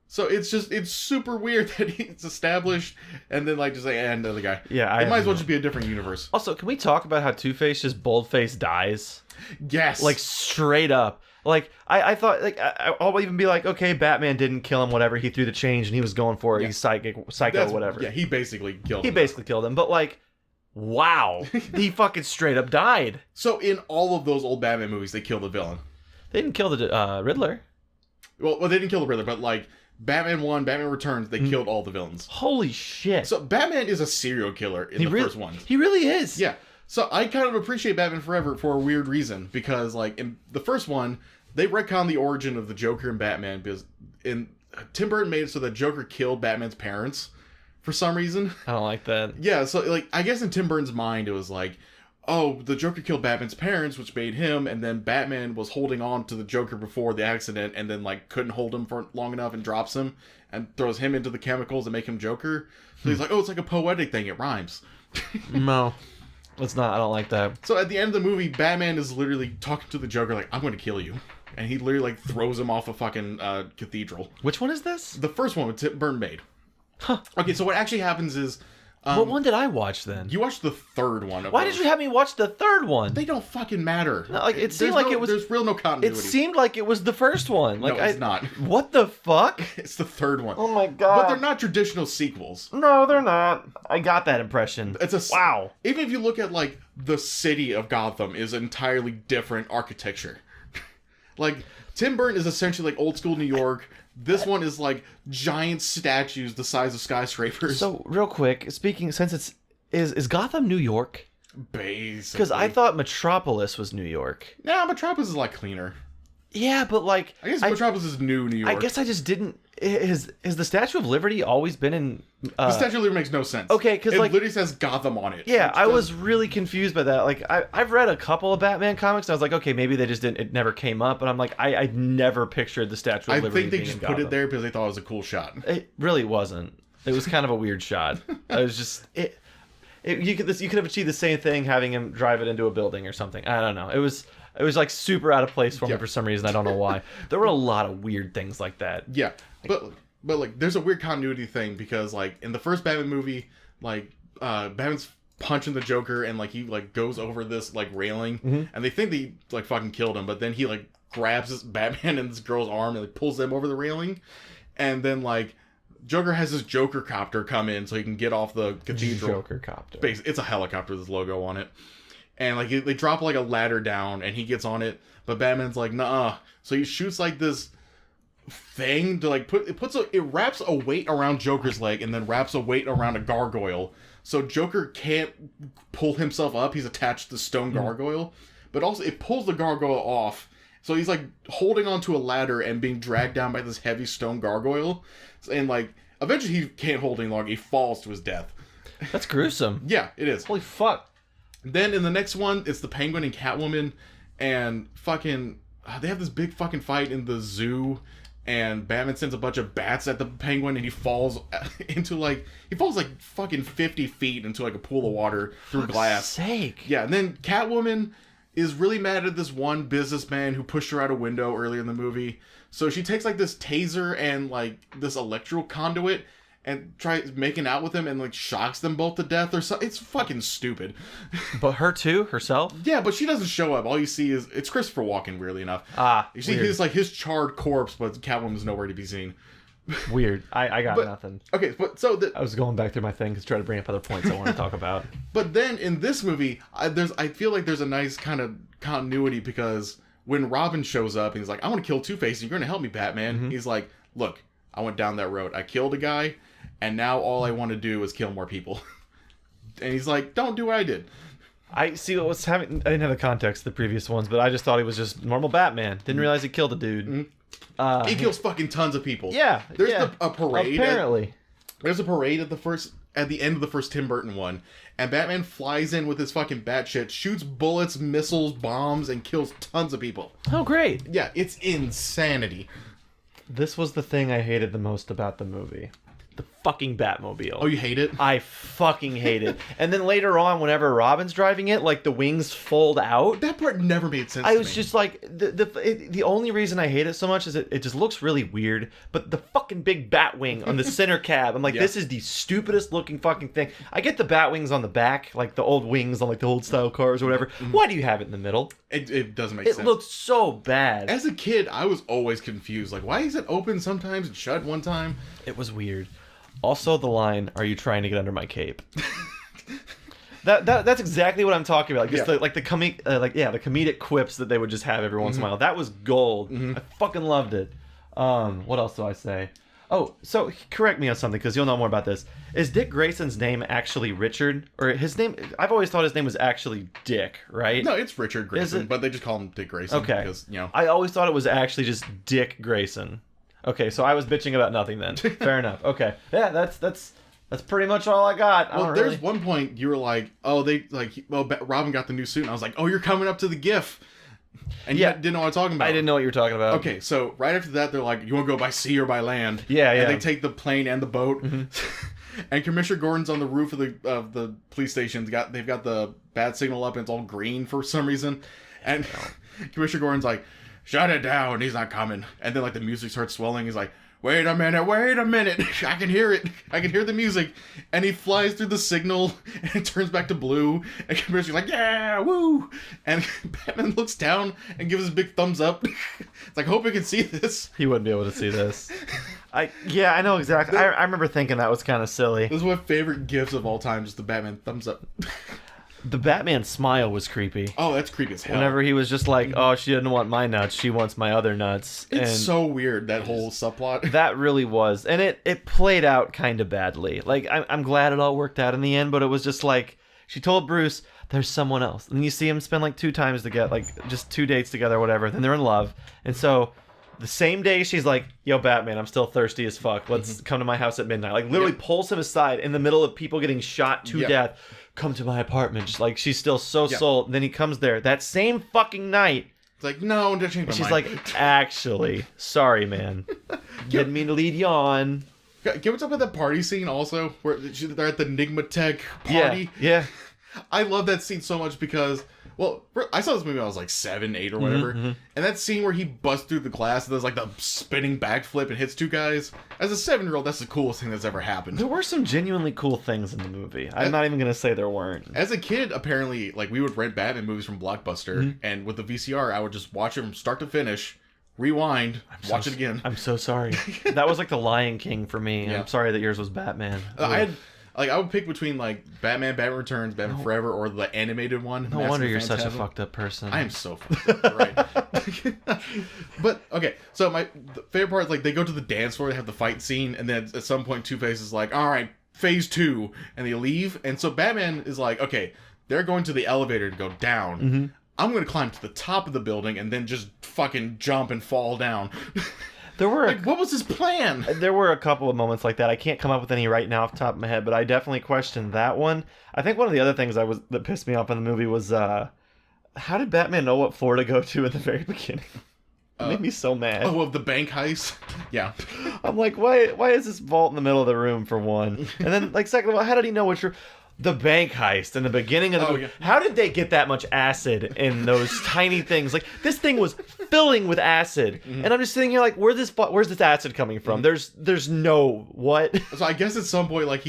[SPEAKER 1] So it's super weird that he's established and then like just like, and the other guy.
[SPEAKER 2] Yeah,
[SPEAKER 1] it might as well just be a different universe.
[SPEAKER 2] Also, can we talk about how Two-Face just boldface dies?
[SPEAKER 1] Yes.
[SPEAKER 2] Like straight up. Like I thought, like I'll even be like, okay, Batman didn't kill him, whatever. He threw the change and he was going for it. Yeah. He's psycho, whatever.
[SPEAKER 1] Yeah, he basically killed him.
[SPEAKER 2] He basically killed him, but like, wow, he fucking straight up died.
[SPEAKER 1] So in all of those old Batman movies, they kill the villain.
[SPEAKER 2] They didn't kill the Riddler.
[SPEAKER 1] Well, they didn't kill the Riddler, but like Batman 1, Batman Returns, they killed all the villains.
[SPEAKER 2] Holy shit.
[SPEAKER 1] So Batman is a serial killer in the first one.
[SPEAKER 2] He really is.
[SPEAKER 1] Yeah. So I kind of appreciate Batman Forever for a weird reason, because like in the first one, they retcon the origin of the Joker and Batman because Tim Burton made it so that Joker killed Batman's parents for some reason.
[SPEAKER 2] I don't like that.
[SPEAKER 1] Yeah, so like I guess in Tim Burton's mind it was like, oh, the Joker killed Batman's parents, which made him, and then Batman was holding on to the Joker before the accident and then like couldn't hold him for long enough and drops him and throws him into the chemicals and make him Joker. So he's like, oh, it's like a poetic thing, it rhymes.
[SPEAKER 2] No. It's not. I don't like that.
[SPEAKER 1] So at the end of the movie, Batman is literally talking to the Joker like, I'm going to kill you. And he literally like throws him off a fucking cathedral.
[SPEAKER 2] Which one is this?
[SPEAKER 1] The first one with Tim Burton made.
[SPEAKER 2] Huh.
[SPEAKER 1] Okay, so what actually happens is...
[SPEAKER 2] what one did I watch then?
[SPEAKER 1] You watched the third one.
[SPEAKER 2] Why did you have me watch the third one?
[SPEAKER 1] They don't fucking matter.
[SPEAKER 2] No, like it seemed like it was...
[SPEAKER 1] There's real no continuity.
[SPEAKER 2] It seemed like it was the first one. Like
[SPEAKER 1] no, it's not.
[SPEAKER 2] What the fuck?
[SPEAKER 1] It's the third one.
[SPEAKER 2] Oh my god.
[SPEAKER 1] But they're not traditional sequels.
[SPEAKER 2] No, they're not. I got that impression. Wow.
[SPEAKER 1] Even if you look at like the city of Gotham is entirely different architecture. Like Tim Burton is essentially like old school New York. This one is like giant statues the size of skyscrapers.
[SPEAKER 2] So real quick, speaking, since is Gotham New York?
[SPEAKER 1] Basically.
[SPEAKER 2] Because I thought Metropolis was New York.
[SPEAKER 1] Yeah, Metropolis is like cleaner.
[SPEAKER 2] Yeah, but like
[SPEAKER 1] I guess Metropolis is new New York.
[SPEAKER 2] I guess I just didn't. Has the Statue of Liberty always been in?
[SPEAKER 1] The Statue of Liberty makes no sense.
[SPEAKER 2] Okay, because
[SPEAKER 1] it
[SPEAKER 2] like
[SPEAKER 1] literally says Gotham on it.
[SPEAKER 2] Yeah, I was really confused by that. Like I've read a couple of Batman comics. And I was like, okay, maybe they just didn't. It never came up. But I'm like, I never pictured the Statue of Liberty.
[SPEAKER 1] I think they just put it there because they thought it was a cool shot.
[SPEAKER 2] It really wasn't. It was kind of a weird shot. I was just you could have achieved the same thing having him drive it into a building or something. I don't know. It was like super out of place for me for some reason. I don't know why. There were a lot of weird things like that.
[SPEAKER 1] Yeah, but like there's a weird continuity thing because like in the first Batman movie, like Batman's punching the Joker and like he like goes over this like railing and they think they like fucking killed him, but then he like grabs this Batman and this girl's arm and like pulls them over the railing, and then like Joker has this Joker copter come in so he can get off the cathedral.
[SPEAKER 2] Joker copter.
[SPEAKER 1] It's a helicopter with this logo on it. And like they drop like a ladder down and he gets on it, but Batman's like, nah. So he shoots like this thing to like it wraps a weight around Joker's leg and then wraps a weight around a gargoyle. So Joker can't pull himself up. He's attached to the stone gargoyle. But also it pulls the gargoyle off. So he's like holding onto a ladder and being dragged down by this heavy stone gargoyle. And like eventually he can't hold any longer. He falls to his death.
[SPEAKER 2] That's gruesome.
[SPEAKER 1] Yeah, it is.
[SPEAKER 2] Holy fuck.
[SPEAKER 1] Then in the next one, it's the Penguin and Catwoman, and fucking they have this big fucking fight in the zoo, and Batman sends a bunch of bats at the Penguin, and he falls like fucking 50 feet into like a pool of water through glass.
[SPEAKER 2] Sake.
[SPEAKER 1] Yeah, and then Catwoman is really mad at this one businessman who pushed her out a window earlier in the movie. So she takes like this taser and like this electrical conduit and tries making out with him and like shocks them both to death or something. It's fucking stupid.
[SPEAKER 2] But her too? Herself?
[SPEAKER 1] Yeah, but she doesn't show up. All you see is it's Christopher Walken, weirdly enough. You see his charred corpse, but Catwoman's nowhere to be seen.
[SPEAKER 2] Weird. I got nothing.
[SPEAKER 1] Okay, but so
[SPEAKER 2] I was going back through my thing to try to bring up other points I want to talk about.
[SPEAKER 1] But then in this movie, I feel like there's a nice kind of continuity because when Robin shows up and he's like, I want to kill Two-Face and you're going to help me, Batman. Mm-hmm. He's like, look, I went down that road. I killed a guy and now all I want to do is kill more people. And he's like, don't do what I did.
[SPEAKER 2] I see what was happening. I didn't have the context of the previous ones, but I just thought he was just normal Batman. Didn't realize he killed a dude.
[SPEAKER 1] Mm-hmm. He kills fucking tons of people.
[SPEAKER 2] Yeah.
[SPEAKER 1] There's a parade.
[SPEAKER 2] Apparently.
[SPEAKER 1] There's a parade at the end of the first Tim Burton one, and Batman flies in with his fucking bat shit, shoots bullets, missiles, bombs, and kills tons of people.
[SPEAKER 2] Oh, great.
[SPEAKER 1] Yeah, it's insanity.
[SPEAKER 2] This was the thing I hated the most about the movie. The fucking Batmobile.
[SPEAKER 1] Oh, you hate it?
[SPEAKER 2] I fucking hate it. And then later on, whenever Robin's driving it, like the wings fold out.
[SPEAKER 1] That part never made sense.
[SPEAKER 2] I was just like, the only reason I hate it so much is it just looks really weird. But the fucking big Batwing on the center cab, I'm like, this is the stupidest looking fucking thing. I get the Batwings on the back, like the old wings on like the old style cars or whatever. Mm-hmm. Why do you have it in the middle?
[SPEAKER 1] It doesn't make sense.
[SPEAKER 2] It looks so bad.
[SPEAKER 1] As a kid, I was always confused. Like, why is it open sometimes and shut one time?
[SPEAKER 2] It was weird. Also, the line, "Are you trying to get under my cape?" That's exactly what I'm talking about. Just the comedic quips that they would just have every once in a while. That was gold. Mm-hmm. I fucking loved it. What else do I say? Oh, so correct me on something because you'll know more about this. Is Dick Grayson's name actually Richard, or his name? I've always thought his name was actually Dick, right?
[SPEAKER 1] No, it's Richard Grayson, but they just call him Dick Grayson.
[SPEAKER 2] Okay,
[SPEAKER 1] because
[SPEAKER 2] I always thought it was actually just Dick Grayson. Okay, so I was bitching about nothing then. Fair enough. Okay, yeah, that's pretty much all I got.
[SPEAKER 1] Well, there's one point you were like, Robin got the new suit, and I was like, oh, you're coming up to the GIF, and you didn't know what I was talking about.
[SPEAKER 2] I didn't know what you were talking about.
[SPEAKER 1] Okay, so right after that, they're like, you want to go by sea or by land?
[SPEAKER 2] Yeah.
[SPEAKER 1] And they take the plane and the boat, and Commissioner Gordon's on the roof of the police station. They've got the bat signal up, and it's all green for some reason, and Commissioner Gordon's like, shut it down, he's not coming. And then like the music starts swelling. He's like, wait a minute, I can hear it. I can hear the music. And he flies through the signal and it turns back to blue. And Commissioner's like, yeah, woo. And Batman looks down and gives a big thumbs up. It's like, hope you can see this.
[SPEAKER 2] He wouldn't be able to see this. I know exactly. I remember thinking that was kind of silly.
[SPEAKER 1] This is one of my favorite gifs of all time, just the Batman thumbs up.
[SPEAKER 2] The Batman smile was creepy.
[SPEAKER 1] Oh, that's creepy as hell.
[SPEAKER 2] Whenever he was just like, oh, she didn't want my nuts, she wants my other nuts.
[SPEAKER 1] It's so weird, that whole subplot.
[SPEAKER 2] That really was. And it played out kind of badly. Like, I'm glad it all worked out in the end, but it was just like, she told Bruce, there's someone else. And you see him spend like 2 times to get, like, just 2 dates together or whatever. Then they're in love. And so the same day she's like, yo, Batman, I'm still thirsty as fuck. Let's come to my house at midnight. Like, literally pulls him aside in the middle of people getting shot to death. Come to my apartment. Just like, she's still so sold. And then he comes there that same fucking night.
[SPEAKER 1] It's like, no, don't change my mind.
[SPEAKER 2] She's like, actually, sorry, man. Didn't mean to lead you on.
[SPEAKER 1] Get what's up with that party scene also, where they're at the Enigmatech party.
[SPEAKER 2] Yeah.
[SPEAKER 1] I love that scene so much because, well, I saw this movie when I was like 7, 8 or whatever, and that scene where he busts through the glass and does like the spinning backflip and hits 2 guys. As a 7-year-old, that's the coolest thing that's ever happened.
[SPEAKER 2] There were some genuinely cool things in the movie. I'm not even gonna say there weren't.
[SPEAKER 1] As a kid, apparently, like we would rent Batman movies from Blockbuster, and with the VCR, I would just watch it from start to finish. Rewind, watch it again.
[SPEAKER 2] I'm so sorry. That was like the Lion King for me. Yeah. I'm sorry that yours was Batman.
[SPEAKER 1] I would pick between like Batman Returns, Batman Forever, or the animated one.
[SPEAKER 2] No wonder you're such a fucked up person.
[SPEAKER 1] I am so fucked up. Right. But okay, so the favorite part is like they go to the dance floor, they have the fight scene, and then at some point Two-Face is like, all right, phase 2, and they leave. And so Batman is like, okay, they're going to the elevator to go down.
[SPEAKER 2] Mm-hmm.
[SPEAKER 1] I'm going to climb to the top of the building and then just fucking jump and fall down.
[SPEAKER 2] There were
[SPEAKER 1] what was his plan?
[SPEAKER 2] There were a couple of moments like that. I can't come up with any right now off the top of my head, but I definitely questioned that one. I think one of the other things that pissed me off in the movie was how did Batman know what floor to go to at the very beginning? It made me so mad.
[SPEAKER 1] Oh, of the bank heist? Yeah.
[SPEAKER 2] I'm like, why is this vault in the middle of the room, for one? And then, like, second of all, how did he know which room? The bank heist in the beginning of the movie. Yeah. How did they get that much acid in those tiny things? Like, this thing was filling with acid. Mm-hmm. And I'm just sitting here like, where's this acid coming from? Mm-hmm. There's no... What?
[SPEAKER 1] So I guess at some point, like,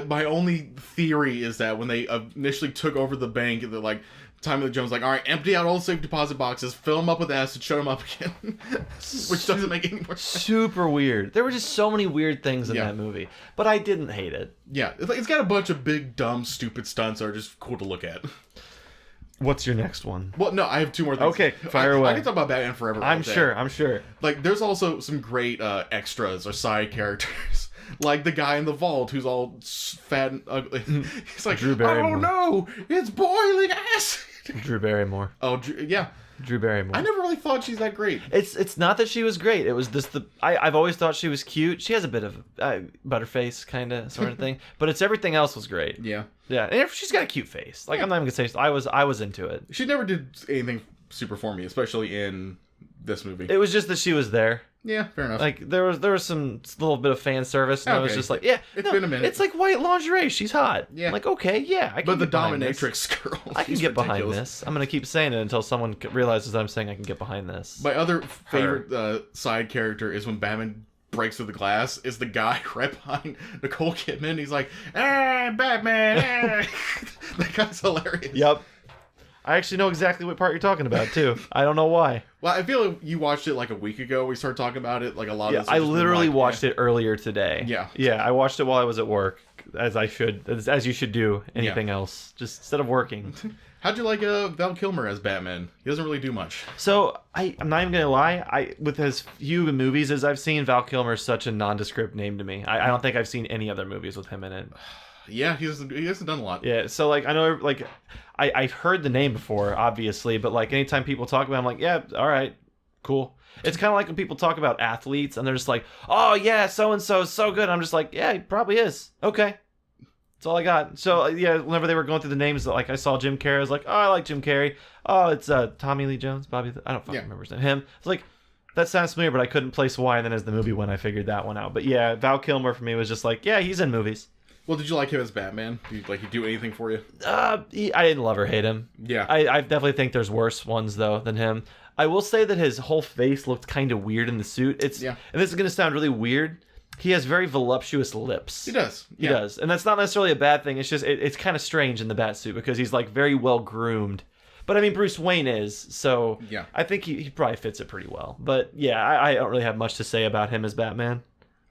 [SPEAKER 1] my only theory is that when they initially took over the bank, they're like... Tommy Lee Jones like, all right, empty out all the safe deposit boxes, fill them up with acid, shut them up again. Which doesn't make any more sense.
[SPEAKER 2] Super weird. There were just so many weird things in that movie. But I didn't hate it.
[SPEAKER 1] Yeah, it's got a bunch of big, dumb, stupid stunts that are just cool to look at.
[SPEAKER 2] What's your next one?
[SPEAKER 1] Well, no, I have 2 more things.
[SPEAKER 2] Okay, fire away.
[SPEAKER 1] I can talk about Batman forever.
[SPEAKER 2] I'm sure.
[SPEAKER 1] Like, there's also some great extras or side characters. Like the guy in the vault who's all fat and ugly. He's like,
[SPEAKER 2] Drew Barrymore.
[SPEAKER 1] Oh no, it's boiling acid.
[SPEAKER 2] Drew Barrymore.
[SPEAKER 1] Oh, yeah.
[SPEAKER 2] Drew Barrymore.
[SPEAKER 1] I never really thought she's that great.
[SPEAKER 2] It's not that she was great. It was just I've always thought she was cute. She has a bit of butterface kind of sort of thing, but it's everything else was great.
[SPEAKER 1] Yeah.
[SPEAKER 2] Yeah, and she's got a cute face. Like, I'm not even gonna say I was into it.
[SPEAKER 1] She never did anything super for me, especially in this movie.
[SPEAKER 2] It was just that she was there.
[SPEAKER 1] Yeah, fair enough.
[SPEAKER 2] Like, there was some little bit of fan service, and I was just like, yeah,
[SPEAKER 1] it's been a minute.
[SPEAKER 2] It's like white lingerie. She's hot.
[SPEAKER 1] Yeah.
[SPEAKER 2] I'm like, okay, yeah, I can.
[SPEAKER 1] But the
[SPEAKER 2] get behind
[SPEAKER 1] dominatrix girl,
[SPEAKER 2] I can get behind this. I'm gonna keep saying it until someone realizes that I'm saying I can get behind this.
[SPEAKER 1] My other favorite side character is when Batman breaks through the glass. Is the guy right behind Nicole Kidman? He's like, "Hey, Batman!" Hey. That guy's hilarious.
[SPEAKER 2] Yep. I actually know exactly what part you're talking about, too. I don't know why.
[SPEAKER 1] Well, I feel like you watched it like a week ago. We started talking about it like a lot of this.
[SPEAKER 2] I literally watched it earlier today.
[SPEAKER 1] Yeah.
[SPEAKER 2] Yeah, I watched it while I was at work, as you should do anything else, just instead of working.
[SPEAKER 1] How'd you like Val Kilmer as Batman? He doesn't really do much.
[SPEAKER 2] So, I'm not even going to lie. With as few movies as I've seen, Val Kilmer's such a nondescript name to me. I don't think I've seen any other movies with him in it.
[SPEAKER 1] Yeah, he hasn't done a lot.
[SPEAKER 2] Yeah, so, like, I know, like, I've heard the name before, obviously, but, like, anytime people talk about it, I'm like, yeah, all right, cool. It's kind of like when people talk about athletes, and they're just like, oh, yeah, so-and-so is so good. I'm just like, yeah, he probably is. Okay. That's all I got. So, yeah, whenever they were going through the names, like, I saw Jim Carrey, I was like, oh, I like Jim Carrey. Oh, it's Tommy Lee Jones, I don't fucking remember his name. Him. It's like, that sounds familiar, but I couldn't place why, and then as the movie went, I figured that one out. But, yeah, Val Kilmer, for me, was just like, yeah, he's in movies.
[SPEAKER 1] Well, did you like him as Batman? Did he do anything for you?
[SPEAKER 2] I didn't love or hate him.
[SPEAKER 1] Yeah.
[SPEAKER 2] I definitely think there's worse ones, though, than him. I will say that his whole face looked kind of weird in the suit. And this is going to sound really weird. He has very voluptuous lips.
[SPEAKER 1] He does.
[SPEAKER 2] He does. And that's not necessarily a bad thing. It's just, it's kind of strange in the Batsuit because he's, like, very well groomed. But, I mean, Bruce Wayne is, so
[SPEAKER 1] yeah.
[SPEAKER 2] I think he probably fits it pretty well. But, yeah, I don't really have much to say about him as Batman.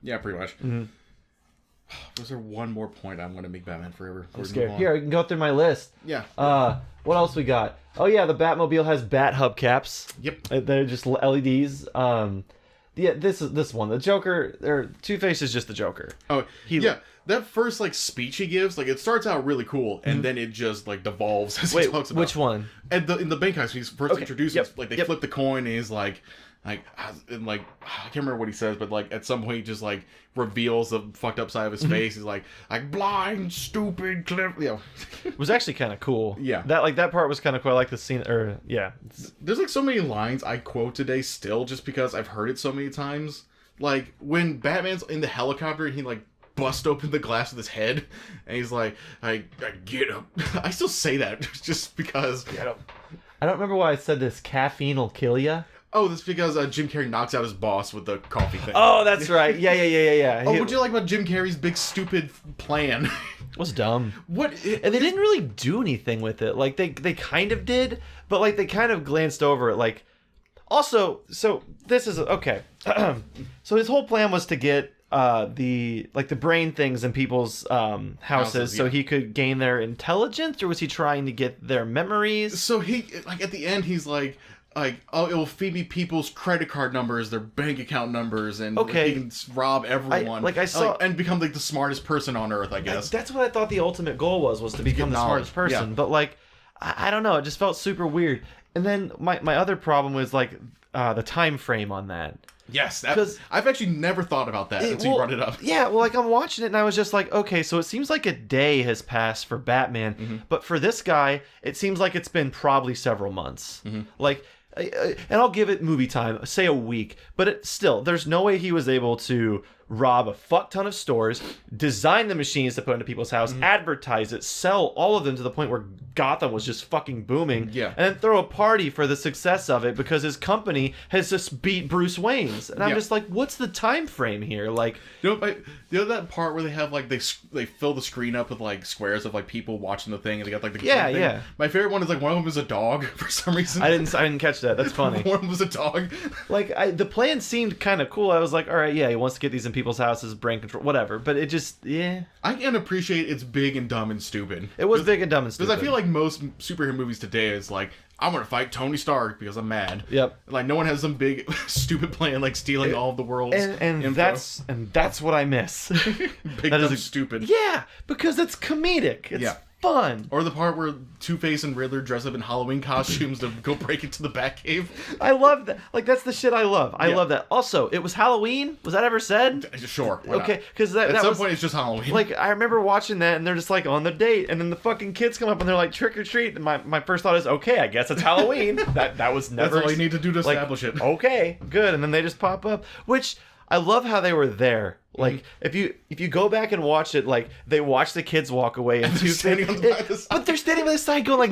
[SPEAKER 1] Yeah, pretty much.
[SPEAKER 2] Mm-hmm.
[SPEAKER 1] Was there one more point I'm going to make Batman forever?
[SPEAKER 2] I'm scared. Here, I can go through my list.
[SPEAKER 1] Yeah.
[SPEAKER 2] What else we got? Oh yeah, the Batmobile has bat hubcaps.
[SPEAKER 1] Yep.
[SPEAKER 2] They're just LEDs. Yeah, this one. The Joker, or Two-Face is just the Joker.
[SPEAKER 1] Oh, yeah. That first like speech he gives, like it starts out really cool, and then it just like devolves as he talks about.
[SPEAKER 2] Which one?
[SPEAKER 1] In the bank heist, when he's first introduced, like they flip the coin, and he's like, I can't remember what he says, but like at some point he just like reveals the fucked up side of his face. He's like blind, stupid, clever.
[SPEAKER 2] It was actually kind of cool.
[SPEAKER 1] Yeah,
[SPEAKER 2] that part was kind of cool. I like the scene.
[SPEAKER 1] There's like so many lines I quote today still, just because I've heard it so many times. Like when Batman's in the helicopter, and he like busts open the glass with his head, and he's like, I get him. I still say that just because.
[SPEAKER 2] Get him. I don't remember why I said this. Caffeine will kill ya.
[SPEAKER 1] Oh, that's because Jim Carrey knocks out his boss with the coffee thing.
[SPEAKER 2] Oh, that's right. Yeah.
[SPEAKER 1] Oh, what'd you like about Jim Carrey's big stupid plan?
[SPEAKER 2] It was dumb.
[SPEAKER 1] And
[SPEAKER 2] they didn't really do anything with it. Like they kind of did, but like they kind of glanced over it. Like, also, so this is okay. So his whole plan was to get the brain things in people's houses so he could gain their intelligence, or was he trying to get their memories?
[SPEAKER 1] So he, like, at the end he's like, like, oh, it'll feed me people's credit card numbers, their bank account numbers, and
[SPEAKER 2] Okay.
[SPEAKER 1] he can rob everyone.
[SPEAKER 2] I saw
[SPEAKER 1] and become like the smartest person on earth, I guess.
[SPEAKER 2] that's what I thought the ultimate goal was to become the
[SPEAKER 1] knowledge.
[SPEAKER 2] smartest person.
[SPEAKER 1] Yeah.
[SPEAKER 2] But like, I don't know, it just felt super weird. And then my other problem was like the time frame on that.
[SPEAKER 1] Yes,
[SPEAKER 2] 'Cause-
[SPEAKER 1] I've actually never thought about that until you brought it up.
[SPEAKER 2] Yeah, well, like I'm watching it and I was just like, okay, so it seems like a day has passed for Batman,
[SPEAKER 1] Mm-hmm.
[SPEAKER 2] but for this guy, it seems like it's been probably several months.
[SPEAKER 1] Mm-hmm.
[SPEAKER 2] Like, and I'll give it movie time, say a week, but still, there's no way he was able to rob a fuck ton of stores, design the machines to put into people's house,
[SPEAKER 1] Mm-hmm.
[SPEAKER 2] advertise it, sell all of them to the point where Gotham was just fucking booming,
[SPEAKER 1] Yeah.
[SPEAKER 2] and then throw a party for the success of it because his company has just beat Bruce Wayne's. And I'm
[SPEAKER 1] Yeah.
[SPEAKER 2] just like, what's the time frame here? Like,
[SPEAKER 1] You know that part where they have like they fill the screen up with like squares of like people watching the thing, and they got like the
[SPEAKER 2] Yeah,
[SPEAKER 1] thing.
[SPEAKER 2] yeah.
[SPEAKER 1] My favorite one is like one of them is a dog for some reason.
[SPEAKER 2] I didn't catch that. That's funny.
[SPEAKER 1] One of them was a dog.
[SPEAKER 2] Like, the plan seemed kind of cool. I was like, all right, yeah, he wants to get these in people's houses, brain control, whatever. But it just, yeah,
[SPEAKER 1] I can appreciate it's big and dumb and stupid.
[SPEAKER 2] it was big and dumb and stupid.
[SPEAKER 1] Because I feel like most superhero movies today is like, I'm gonna fight Tony Stark because I'm mad.
[SPEAKER 2] Yep.
[SPEAKER 1] Like no one has some big stupid plan like stealing all of the world's
[SPEAKER 2] And
[SPEAKER 1] info.
[SPEAKER 2] that's what I miss.
[SPEAKER 1] Big
[SPEAKER 2] that
[SPEAKER 1] dumb
[SPEAKER 2] is
[SPEAKER 1] stupid.
[SPEAKER 2] Yeah, because it's comedic. It's
[SPEAKER 1] Yeah.
[SPEAKER 2] fun.
[SPEAKER 1] Or the part where Two-Face and Riddler dress up in Halloween costumes to go break into the Batcave.
[SPEAKER 2] I love that. Like, that's the shit I love. I
[SPEAKER 1] Yeah.
[SPEAKER 2] love that. Also, it was Halloween. Was that ever said?
[SPEAKER 1] Sure. Why not?
[SPEAKER 2] Okay, because
[SPEAKER 1] At
[SPEAKER 2] that
[SPEAKER 1] some
[SPEAKER 2] was
[SPEAKER 1] point, it's just Halloween.
[SPEAKER 2] like, I remember watching that, and they're just like on the date, and then the fucking kids come up and they're like trick or treat. And my first thought is, okay, I guess it's Halloween. that was never.
[SPEAKER 1] That's all you need to do to
[SPEAKER 2] like,
[SPEAKER 1] establish it.
[SPEAKER 2] Okay, good. And then they just pop up, which I love how they were there. Like, if you go back and watch it, like, they watch the kids walk away and
[SPEAKER 1] they're standing on the side.
[SPEAKER 2] but they're standing by the side going like,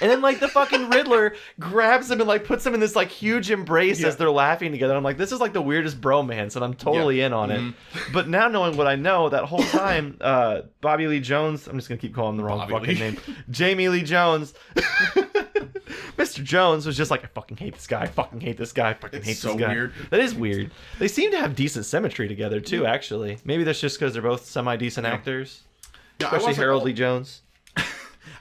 [SPEAKER 2] and then like the fucking Riddler grabs them and like puts them in this like huge embrace
[SPEAKER 1] Yeah.
[SPEAKER 2] as they're laughing together. I'm like, this is like the weirdest bromance, and I'm totally in on it. But now knowing what I know, that whole time, Bobby Lee Jones, I'm just gonna keep calling him the wrong
[SPEAKER 1] Bobby
[SPEAKER 2] fucking
[SPEAKER 1] Lee.
[SPEAKER 2] name, Jamie Lee Jones. Mr. Jones was just like, I fucking hate this guy. I fucking hate this guy. I fucking
[SPEAKER 1] It's
[SPEAKER 2] hate
[SPEAKER 1] so
[SPEAKER 2] this guy.
[SPEAKER 1] weird.
[SPEAKER 2] That is weird. They seem to have decent symmetry together too. Actually, maybe that's just because they're both semi-decent actors.
[SPEAKER 1] Yeah,
[SPEAKER 2] Especially Harold Lee Jones.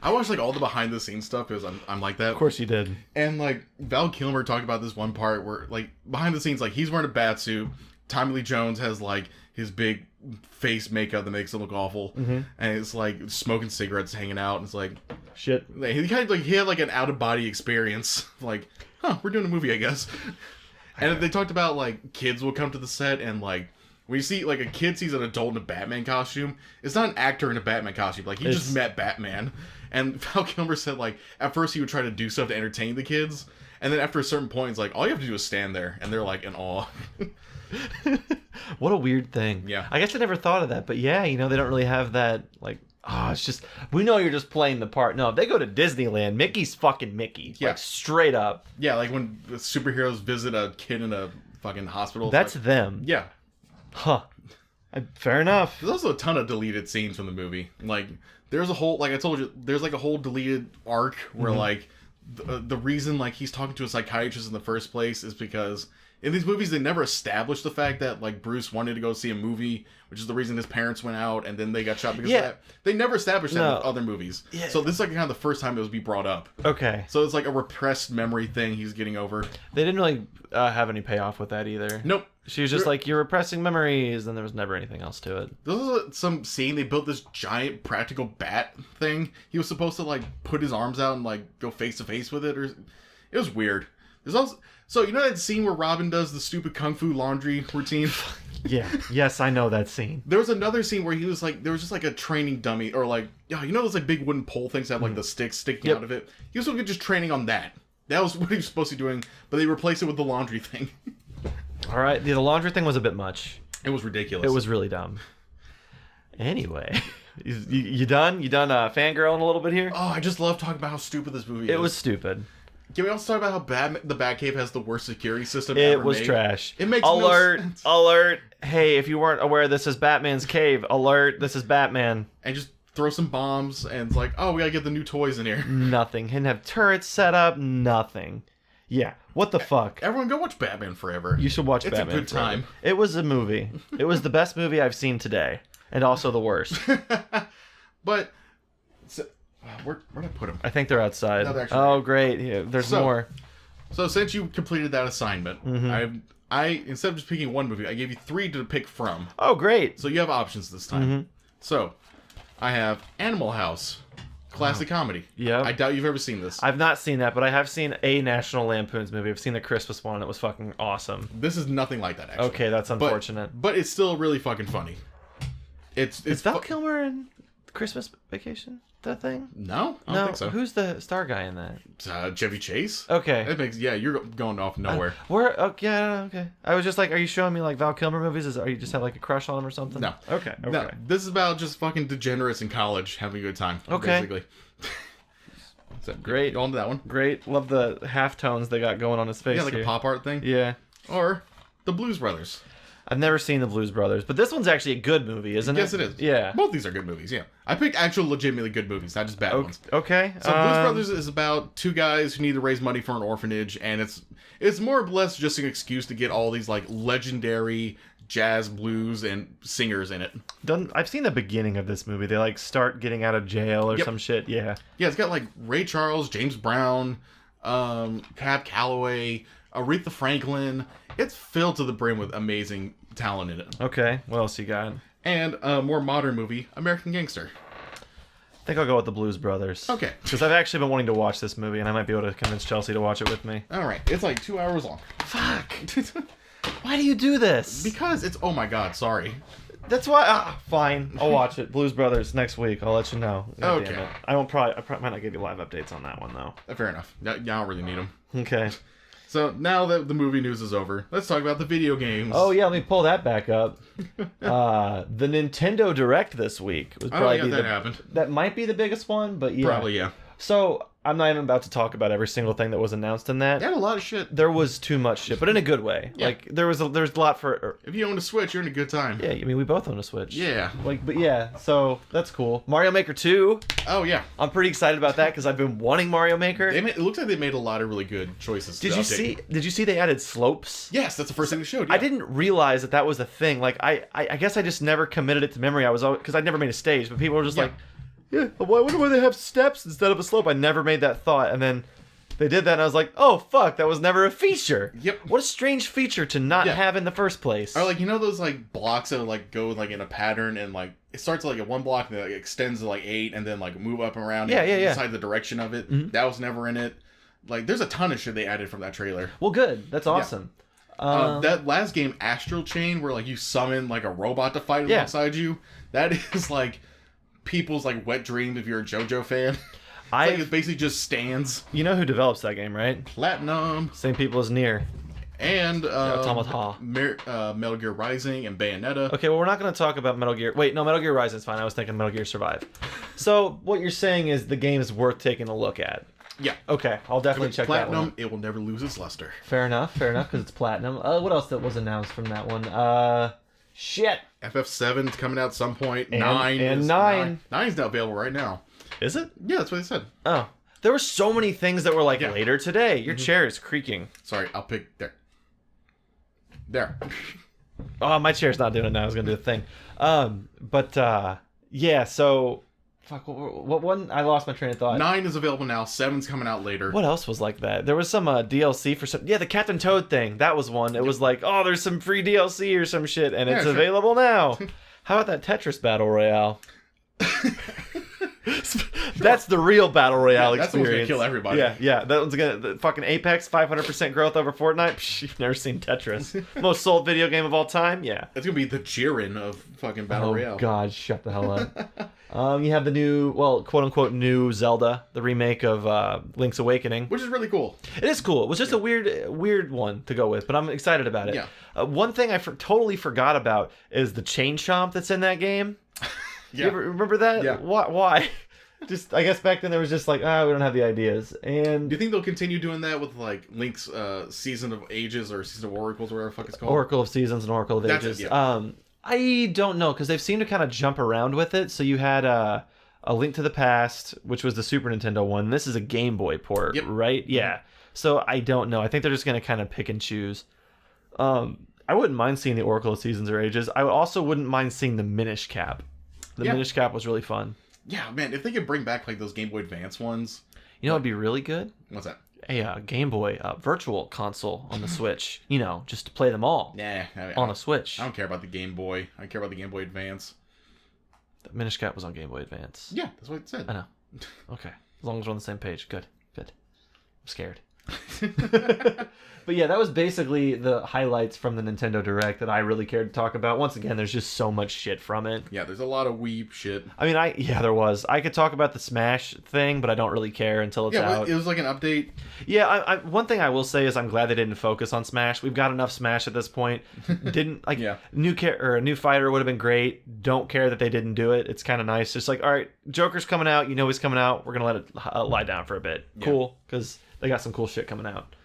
[SPEAKER 1] I watched like all the behind the scenes stuff because I'm like that.
[SPEAKER 2] Of course you did.
[SPEAKER 1] And like Val Kilmer talked about this one part where like behind the scenes, like he's wearing a bat suit. Tommy Lee Jones has like his big face makeup that makes him look awful, and it's like smoking cigarettes, hanging out, and it's like
[SPEAKER 2] Shit.
[SPEAKER 1] he kind of like he had like an out of body experience. Like, we're doing a movie, I guess. And they talked about like kids will come to the set and like. When you see, like, a kid sees an adult in a Batman costume, it's not an actor in a Batman costume. Like, he just met Batman. And Val Kilmer said, like, at first he would try to do stuff to entertain the kids. And then after a certain point, it's like, all you have to do is stand there. And they're, like, in awe.
[SPEAKER 2] What a weird thing.
[SPEAKER 1] Yeah.
[SPEAKER 2] I guess I never thought of that, but yeah, they don't really have that, like, it's just, we know you're just playing the part. No, if they go to Disneyland, Mickey's fucking Mickey.
[SPEAKER 1] Yeah.
[SPEAKER 2] Like, straight up.
[SPEAKER 1] Yeah, like when superheroes visit a kid in a fucking hospital.
[SPEAKER 2] That's
[SPEAKER 1] like,
[SPEAKER 2] them.
[SPEAKER 1] yeah.
[SPEAKER 2] Huh. Fair enough.
[SPEAKER 1] There's also a ton of deleted scenes from the movie. Like, there's a whole, like I told you, there's like a whole deleted arc where like the reason like he's talking to a psychiatrist in the first place is because in these movies they never established the fact that like Bruce wanted to go see a movie, which is the reason his parents went out and then they got shot because of that. They never established that in other movies. Yeah. So this is like kind of the first time it was be brought up.
[SPEAKER 2] Okay.
[SPEAKER 1] So it's like a repressed memory thing he's getting over.
[SPEAKER 2] They didn't really have any payoff with that either.
[SPEAKER 1] Nope.
[SPEAKER 2] She was just like, you're repressing memories, and there was never anything else to it.
[SPEAKER 1] This was some scene, they built this giant practical bat thing. He was supposed to like put his arms out and like go face to face with it, or it was weird. There's also, so you know that scene where Robin does the stupid kung fu laundry routine?
[SPEAKER 2] Yeah. Yes, I know that scene.
[SPEAKER 1] There was another scene where he was like, there was just like a training dummy, or like, you know those like big wooden pole things that have like the sticks sticking out of it? He was just training on that. That was what he was supposed to be doing, but they replaced it with the laundry thing.
[SPEAKER 2] All right. The laundry thing was a bit much.
[SPEAKER 1] It was ridiculous.
[SPEAKER 2] It was really dumb. Anyway, you done? You done fangirling a little bit here?
[SPEAKER 1] Oh, I just love talking about how stupid this movie is.
[SPEAKER 2] It was stupid.
[SPEAKER 1] Can we also talk about how the Batcave has the worst security system
[SPEAKER 2] It
[SPEAKER 1] ever
[SPEAKER 2] was
[SPEAKER 1] made?
[SPEAKER 2] trash.
[SPEAKER 1] It makes
[SPEAKER 2] alert,
[SPEAKER 1] no sense.
[SPEAKER 2] alert. Hey, if you weren't aware, this is Batman's cave. Alert, this is Batman.
[SPEAKER 1] And just throw some bombs, and it's like, oh, we gotta get the new toys in here.
[SPEAKER 2] Nothing. Didn't have turrets set up. Nothing. Yeah. What the fuck?
[SPEAKER 1] Everyone go watch Batman Forever.
[SPEAKER 2] You should watch
[SPEAKER 1] It's
[SPEAKER 2] Batman.
[SPEAKER 1] a good time.
[SPEAKER 2] It was a movie. It was the best movie I've seen today, and also the worst.
[SPEAKER 1] But so, where'd I put him?
[SPEAKER 2] I think they're outside.
[SPEAKER 1] No, they're actually
[SPEAKER 2] oh, great. Yeah, there's
[SPEAKER 1] So-
[SPEAKER 2] more.
[SPEAKER 1] So since you completed that assignment, I instead of just picking one movie, I gave you 3 to pick from.
[SPEAKER 2] Oh, great.
[SPEAKER 1] So you have options this time. So I have Animal House, classic comedy.
[SPEAKER 2] Yep.
[SPEAKER 1] I doubt you've ever seen this.
[SPEAKER 2] I've not seen that, but I have seen a National Lampoon's movie. I've seen the Christmas one. It was fucking awesome.
[SPEAKER 1] This is nothing like that, actually.
[SPEAKER 2] Okay, that's unfortunate.
[SPEAKER 1] But it's still really fucking funny. It's
[SPEAKER 2] Val Kilmer in Christmas Vacation? That thing?
[SPEAKER 1] No, I don't think so.
[SPEAKER 2] Who's the star guy in that?
[SPEAKER 1] Chevy Chase.
[SPEAKER 2] Okay.
[SPEAKER 1] That makes you're going off nowhere.
[SPEAKER 2] Okay. I was just like, are you showing me like Val Kilmer movies? Are you just have like a crush on him or something?
[SPEAKER 1] No.
[SPEAKER 2] Okay.
[SPEAKER 1] No, this is about just fucking degenerates in college having a good time.
[SPEAKER 2] Okay.
[SPEAKER 1] Basically. So,
[SPEAKER 2] Great.
[SPEAKER 1] On to that one.
[SPEAKER 2] Great. Love the half tones they got going on his face.
[SPEAKER 1] Yeah, like
[SPEAKER 2] here.
[SPEAKER 1] a pop art thing.
[SPEAKER 2] Yeah.
[SPEAKER 1] Or the Blues Brothers.
[SPEAKER 2] I've never seen the Blues Brothers, but this one's actually a good movie, isn't it?
[SPEAKER 1] Yes, it is.
[SPEAKER 2] Yeah.
[SPEAKER 1] Both these are good movies. Yeah, I picked actual legitimately good movies, not just bad ones.
[SPEAKER 2] Okay.
[SPEAKER 1] So Blues Brothers is about 2 guys who need to raise money for an orphanage, and it's more or less just an excuse to get all these like legendary jazz, blues, and singers in it.
[SPEAKER 2] I've seen the beginning of this movie. They like start getting out of jail or
[SPEAKER 1] Yep.
[SPEAKER 2] some shit. Yeah.
[SPEAKER 1] Yeah, it's got like Ray Charles, James Brown, Cab Calloway, Aretha Franklin. It's filled to the brim with amazing talent in it.
[SPEAKER 2] Okay. What else you got?
[SPEAKER 1] And a more modern movie, American Gangster.
[SPEAKER 2] I think I'll go with the Blues Brothers.
[SPEAKER 1] Okay.
[SPEAKER 2] Because I've actually been wanting to watch this movie, and I might be able to convince Chelsea to watch it with me.
[SPEAKER 1] All right. It's like 2 hours long.
[SPEAKER 2] Fuck. Why do you do this?
[SPEAKER 1] Because it's... Oh my god, sorry.
[SPEAKER 2] That's why. Fine. I'll watch it. Blues Brothers next week. I'll let you know. God
[SPEAKER 1] Okay.
[SPEAKER 2] damn it. I probably might not give you live updates on that one though.
[SPEAKER 1] Fair enough. I don't really need them.
[SPEAKER 2] Okay.
[SPEAKER 1] So now that the movie news is over, let's talk about the video games.
[SPEAKER 2] Oh yeah, let me pull that back up. The Nintendo Direct this week was
[SPEAKER 1] I don't
[SPEAKER 2] probably
[SPEAKER 1] think that happened.
[SPEAKER 2] that might be the biggest one, but yeah.
[SPEAKER 1] Probably, yeah.
[SPEAKER 2] So I'm not even about to talk about every single thing that was announced in that.
[SPEAKER 1] They had a lot of shit.
[SPEAKER 2] There was too much shit, but in a good way.
[SPEAKER 1] Yeah.
[SPEAKER 2] Like there's a lot for.
[SPEAKER 1] If you own a Switch, you're in a good time.
[SPEAKER 2] Yeah, I mean we both own a Switch.
[SPEAKER 1] Yeah.
[SPEAKER 2] But yeah, so that's cool. Mario Maker 2.
[SPEAKER 1] Oh, yeah.
[SPEAKER 2] I'm pretty excited about that because I've been wanting Mario Maker.
[SPEAKER 1] It looks like they made a lot of really good choices.
[SPEAKER 2] Did
[SPEAKER 1] to
[SPEAKER 2] you
[SPEAKER 1] update.
[SPEAKER 2] see? Did you see they added slopes?
[SPEAKER 1] Yes, that's the first thing they showed. Yeah.
[SPEAKER 2] I didn't realize that was a thing. Like I guess I just never committed it to memory. I was because I'd never made a stage, but people were just like, yeah, why wonder why they have steps instead of a slope. I never made that thought, and then they did that, and I was like, oh fuck, that was never a feature.
[SPEAKER 1] Yep.
[SPEAKER 2] What a strange feature to not have in the first place.
[SPEAKER 1] Or like those like blocks that like go like in a pattern and like it starts like at one block and then like, extends to like 8 and then like move up and around.
[SPEAKER 2] Yeah,
[SPEAKER 1] and
[SPEAKER 2] yeah, yeah.
[SPEAKER 1] Decide the direction of it. That was never in it. Like there's a ton of shit they added from that trailer.
[SPEAKER 2] Well, good. That's awesome.
[SPEAKER 1] That last game, Astral Chain, where like you summon like a robot to fight alongside you, that is like people's like wet dream if you're a JoJo fan. It basically just stands.
[SPEAKER 2] You know who develops that game, right?
[SPEAKER 1] Platinum
[SPEAKER 2] Same people as Nier.
[SPEAKER 1] and
[SPEAKER 2] Automata.
[SPEAKER 1] Metal Gear Rising and Bayonetta.
[SPEAKER 2] Okay, well, we're not going to talk about Metal Gear. Wait, no, Metal Gear Rising is fine. I was thinking Metal Gear Survive. So what you're saying is the game is worth taking a look at.
[SPEAKER 1] Yeah.
[SPEAKER 2] Okay, I'll definitely
[SPEAKER 1] If it's
[SPEAKER 2] check
[SPEAKER 1] Platinum,
[SPEAKER 2] that one.
[SPEAKER 1] it will never lose its luster.
[SPEAKER 2] Fair enough, because it's Platinum. What else that was announced from that one? Shit.
[SPEAKER 1] FF7 is coming out at some point.
[SPEAKER 2] And
[SPEAKER 1] 9
[SPEAKER 2] 9.
[SPEAKER 1] 9's not available right now.
[SPEAKER 2] Is it?
[SPEAKER 1] Yeah, that's what they said.
[SPEAKER 2] Oh. There were so many things that were like later today. Your chair is creaking.
[SPEAKER 1] Sorry, I'll pick there. There.
[SPEAKER 2] Oh, my chair's not doing it now. I was going to do the thing. Yeah, so... Fuck, what one? I lost my train of thought.
[SPEAKER 1] 9 is available now. 7's coming out later.
[SPEAKER 2] What else was like that? There was some DLC for some... Yeah, the Captain Toad thing. That was one. It was like, oh, there's some free DLC or some shit, and it's available now. How about that Tetris Battle Royale? That's the real Battle Royale
[SPEAKER 1] that's
[SPEAKER 2] experience.
[SPEAKER 1] That's what's going to kill everybody.
[SPEAKER 2] Yeah. That one's going to... Fucking Apex, 500% growth over Fortnite. Psh, you've never seen Tetris. Most sold video game of all time? Yeah.
[SPEAKER 1] It's going to be the Jiren of fucking Battle Royale.
[SPEAKER 2] Oh, God, shut the hell up. You have the new, well, quote-unquote new Zelda, the remake of Link's Awakening.
[SPEAKER 1] Which is really cool.
[SPEAKER 2] It is cool. It was just a weird one to go with, but I'm excited about it.
[SPEAKER 1] Yeah.
[SPEAKER 2] One thing I totally forgot about is the Chain Chomp that's in that game.
[SPEAKER 1] Yeah.
[SPEAKER 2] You ever remember that?
[SPEAKER 1] Yeah.
[SPEAKER 2] Why? Just, I guess back then there was just like, we don't have the ideas. And
[SPEAKER 1] Do you think they'll continue doing that with like Link's Season of Ages or Season of Oracles or whatever the fuck it's called?
[SPEAKER 2] Oracle of Seasons and Oracle of
[SPEAKER 1] That's
[SPEAKER 2] Ages.
[SPEAKER 1] it, yeah.
[SPEAKER 2] I don't know, because they've seemed to kind of jump around with it. So you had A Link to the Past, which was the Super Nintendo one. This is a Game Boy port, right? Yeah. So I don't know. I think they're just going to kind of pick and choose. I wouldn't mind seeing the Oracle of Seasons or Ages. I also wouldn't mind seeing the Minish Cap. The Minish Cap was really fun.
[SPEAKER 1] Yeah, man, if they could bring back like those Game Boy Advance ones.
[SPEAKER 2] You know what would be really good?
[SPEAKER 1] What's that?
[SPEAKER 2] a Game Boy Virtual Console on the Switch. You know, just to play them all on a Switch.
[SPEAKER 1] I don't care about the Game Boy. I care about the Game Boy Advance.
[SPEAKER 2] The Minish Cap was on Game Boy Advance.
[SPEAKER 1] Yeah, that's what it said.
[SPEAKER 2] I know. Okay, as long as we're on the same page. Good. I'm scared. But yeah, that was basically the highlights from the Nintendo Direct that I really cared to talk about. Once again, there's just so much shit from it.
[SPEAKER 1] Yeah, there's a lot of weeb shit.
[SPEAKER 2] I mean, there was. I could talk about the Smash thing, but I don't really care until it's out.
[SPEAKER 1] It was like an update.
[SPEAKER 2] Yeah, one thing I will say is I'm glad they didn't focus on Smash. We've got enough Smash at this point. Didn't like
[SPEAKER 1] Yeah.
[SPEAKER 2] a new fighter would have been great. Don't care that they didn't do it. It's kind of nice. Just like, all right, Joker's coming out. You know he's coming out. We're gonna let it lie down for a bit.
[SPEAKER 1] Yeah.
[SPEAKER 2] Cool, because they got some cool shit coming out.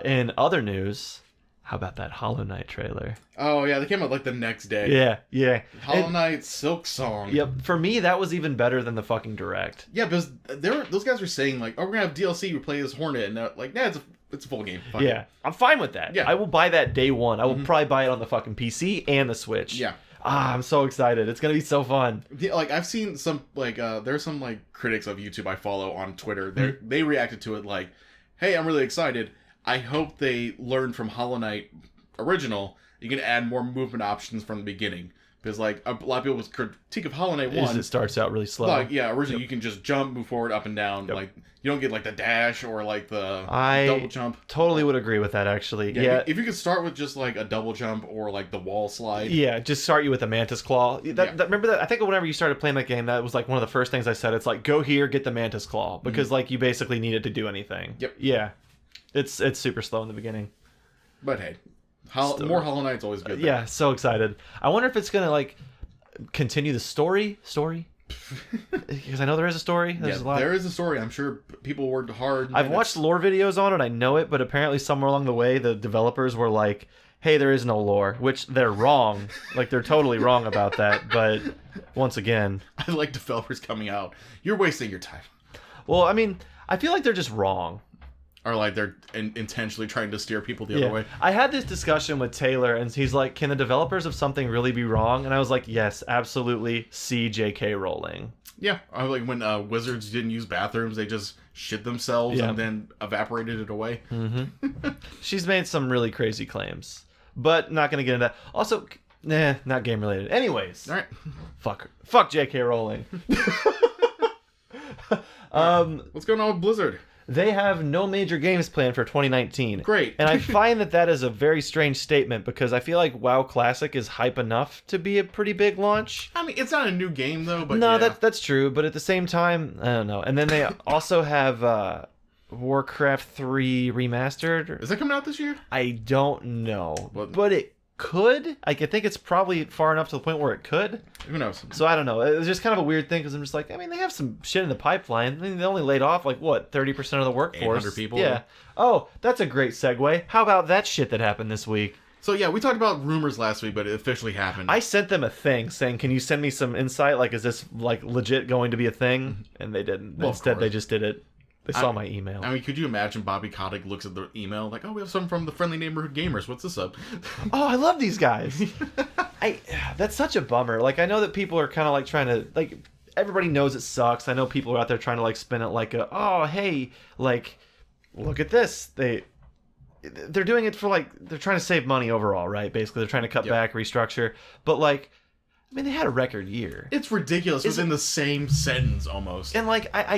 [SPEAKER 2] In other news, how about that Hollow Knight trailer?
[SPEAKER 1] Oh yeah, they came out like the next day.
[SPEAKER 2] Yeah.
[SPEAKER 1] Hollow Knight Silk Song.
[SPEAKER 2] Yep. For me, that was even better than the fucking Direct.
[SPEAKER 1] Yeah, because those guys were saying like, oh, we're gonna have DLC. We play as Hornet, and they're like, nah, it's a full game. Fuck
[SPEAKER 2] Yeah,
[SPEAKER 1] it.
[SPEAKER 2] I'm fine with that.
[SPEAKER 1] Yeah.
[SPEAKER 2] I will buy that day one. I will probably buy it on the fucking PC and the Switch.
[SPEAKER 1] Yeah.
[SPEAKER 2] I'm so excited. It's gonna be so fun.
[SPEAKER 1] Yeah, like I've seen some like there's some like critics of YouTube I follow on Twitter. They reacted to it like, hey, I'm really excited. I hope they learn from Hollow Knight original. You can add more movement options from the beginning. Because like a lot of people's critique of Hollow Knight 1,
[SPEAKER 2] It starts out really slow.
[SPEAKER 1] like originally you can just jump, move forward, up and down.
[SPEAKER 2] Yep.
[SPEAKER 1] Like you don't get like the dash or like the
[SPEAKER 2] I
[SPEAKER 1] double jump.
[SPEAKER 2] Totally would agree with that, actually. Yeah.
[SPEAKER 1] If you could start with just like a double jump or like the wall slide.
[SPEAKER 2] Yeah, just start you with a Mantis Claw. Remember that? I think whenever you started playing that game, that was like one of the first things I said. It's like, go here, get the Mantis Claw. Because like you basically needed to do anything.
[SPEAKER 1] Yep.
[SPEAKER 2] Yeah. It's super slow in the beginning.
[SPEAKER 1] But hey, more Hollow Knight's always good.
[SPEAKER 2] Yeah, so excited. I wonder if it's going to like continue the story? Because I know there is a story. There's a lot.
[SPEAKER 1] There is a story. I'm sure people worked hard.
[SPEAKER 2] I've watched lore videos on it. I know it, but apparently somewhere along the way, the developers were like, hey, there is no lore, which they're wrong. Like, they're totally wrong about that. But once again...
[SPEAKER 1] I like developers coming out. You're wasting your time.
[SPEAKER 2] Well, I mean, I feel like they're just wrong.
[SPEAKER 1] Or like they're intentionally trying to steer people the other way.
[SPEAKER 2] I had this discussion with Taylor, and he's like, can the developers of something really be wrong? And I was like, yes, absolutely. See J.K. Rowling.
[SPEAKER 1] Yeah, I like when wizards didn't use bathrooms, they just shit themselves and then evaporated it away.
[SPEAKER 2] Mm-hmm. She's made some really crazy claims, but not going to get into that. Also, not game related. Anyways.
[SPEAKER 1] All right.
[SPEAKER 2] Fuck J.K. Rowling.
[SPEAKER 1] What's going on with Blizzard?
[SPEAKER 2] They have no major games planned for 2019.
[SPEAKER 1] Great.
[SPEAKER 2] And I find that is a very strange statement because I feel like WoW Classic is hype enough to be a pretty big launch.
[SPEAKER 1] I mean, it's not a new game though, but
[SPEAKER 2] no,
[SPEAKER 1] yeah.
[SPEAKER 2] that's true. But at the same time, I don't know. And then they also have Warcraft 3 Remastered.
[SPEAKER 1] Is that coming out this year?
[SPEAKER 2] I don't know,
[SPEAKER 1] Well,
[SPEAKER 2] but it could. I think it's probably far enough to the point where it could.
[SPEAKER 1] Who knows?
[SPEAKER 2] So I don't know. It was just kind of a weird thing because I'm just like, I mean, they have some shit in the pipeline. I mean, they only laid off like what 30% of the workforce.
[SPEAKER 1] 800 people.
[SPEAKER 2] Yeah. Oh, that's a great segue. How about that shit that happened this week?
[SPEAKER 1] So yeah, we talked about rumors last week, but it officially happened.
[SPEAKER 2] I sent them a thing saying, "Can you send me some insight? Like, is this like legit going to be a thing?" And they didn't.
[SPEAKER 1] Well,
[SPEAKER 2] Instead, they just did it. They saw my email.
[SPEAKER 1] I mean, could you imagine Bobby Kotick looks at the email like, "Oh, we have some from the Friendly Neighborhood Gamers. What's this up?"
[SPEAKER 2] Oh, I love these guys. That's such a bummer. Like, I know that people are kind of like trying to like. Everybody knows it sucks. I know people are out there trying to like spin it like oh, hey, like, look at this. They're doing it for like they're trying to save money overall, right? Basically, they're trying to cut back, restructure. But like, I mean, they had a record year.
[SPEAKER 1] It's ridiculous within the same sentence almost.
[SPEAKER 2] And like, I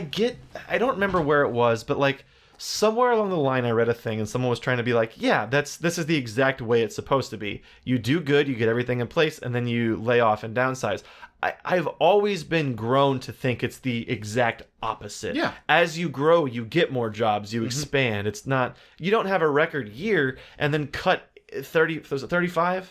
[SPEAKER 2] don't remember where it was, but like somewhere along the line I read a thing and someone was trying to be like, yeah, this is the exact way it's supposed to be. You do good, you get everything in place, and then you lay off and downsize. I've always been grown to think it's the exact opposite.
[SPEAKER 1] Yeah.
[SPEAKER 2] As you grow, you get more jobs, you expand. It's not, you don't have a record year and then cut 35%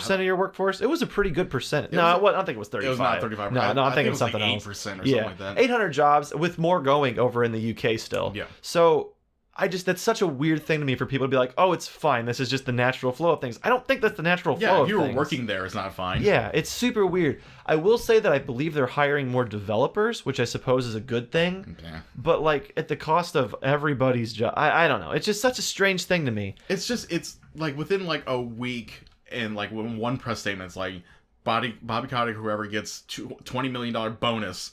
[SPEAKER 2] of your workforce. It was a pretty good percent. I don't think it was 35.
[SPEAKER 1] It was not 35.
[SPEAKER 2] No, I'm thinking of
[SPEAKER 1] it was
[SPEAKER 2] something
[SPEAKER 1] like
[SPEAKER 2] else.
[SPEAKER 1] 8% or something like that.
[SPEAKER 2] 800 jobs with more going over in the UK still.
[SPEAKER 1] Yeah.
[SPEAKER 2] So that's such a weird thing to me for people to be like, oh, it's fine. This is just the natural flow of things. I don't think that's the natural flow of
[SPEAKER 1] if you were
[SPEAKER 2] things.
[SPEAKER 1] working there, it's not fine.
[SPEAKER 2] Yeah, it's super weird. I will say that I believe they're hiring more developers, which I suppose is a good thing.
[SPEAKER 1] Yeah.
[SPEAKER 2] But like at the cost of everybody's job. I don't know. It's just such a strange thing to me.
[SPEAKER 1] It's like within like a week and like when one press statement's like Bobby Kotick, whoever gets $20 million bonus,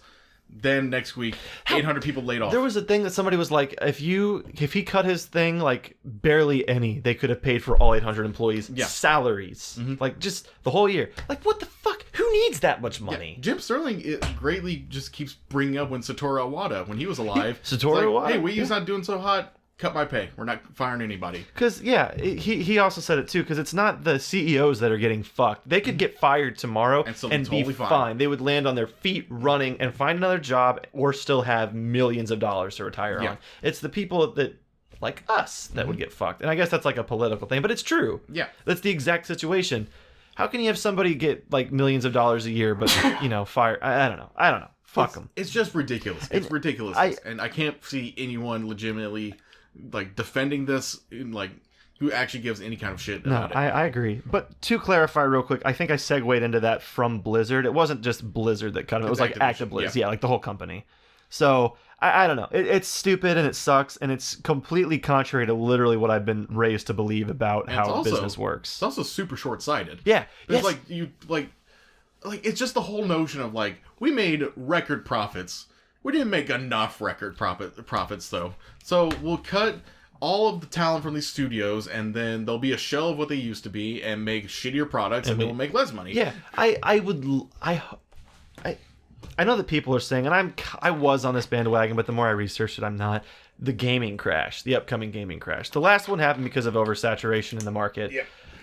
[SPEAKER 1] Then next week, 800 people laid off.
[SPEAKER 2] There was a thing that somebody was like, if he cut his thing like barely any, they could have paid for all 800 employees salaries, like just the whole year. Like, what the fuck? Who needs that much money?
[SPEAKER 1] Yeah. Jim Sterling greatly just keeps bringing up when Satoru Iwata, when he was alive,
[SPEAKER 2] Iwata,
[SPEAKER 1] hey, Wii's not doing so hot. Cut my pay. We're not firing anybody.
[SPEAKER 2] Because, he also said it too, because it's not the CEOs that are getting fucked. They could get fired tomorrow and be fine. They would land on their feet running and find another job or still have millions of dollars to retire on. It's the people that, like us, that would get fucked. And I guess that's like a political thing, but it's true.
[SPEAKER 1] Yeah.
[SPEAKER 2] That's the exact situation. How can you have somebody get like millions of dollars a year, but, fire? I don't know. Fuck them.
[SPEAKER 1] It's just ridiculous. It's ridiculous. And I can't see anyone legitimately like defending this, like who actually gives any kind of shit about it.
[SPEAKER 2] I agree. But to clarify real quick, I think I segued into that from Blizzard. It wasn't just Blizzard that cut him. It was like Activision. Yeah, like the whole company. So I don't know. It's stupid and it sucks and it's completely contrary to literally what I've been raised to believe about how business works.
[SPEAKER 1] It's also super short-sighted.
[SPEAKER 2] Yeah.
[SPEAKER 1] It's like it's just the whole notion of like we made record profits. We didn't make enough record profits, though. So we'll cut all of the talent from these studios, and then there'll be a shell of what they used to be, and make shittier products, and we'll make less money.
[SPEAKER 2] Yeah, I know that people are saying, and I was on this bandwagon, but the more I researched it, I'm not. The gaming crash, the upcoming gaming crash. The last one happened because of oversaturation in the market.
[SPEAKER 1] Yeah.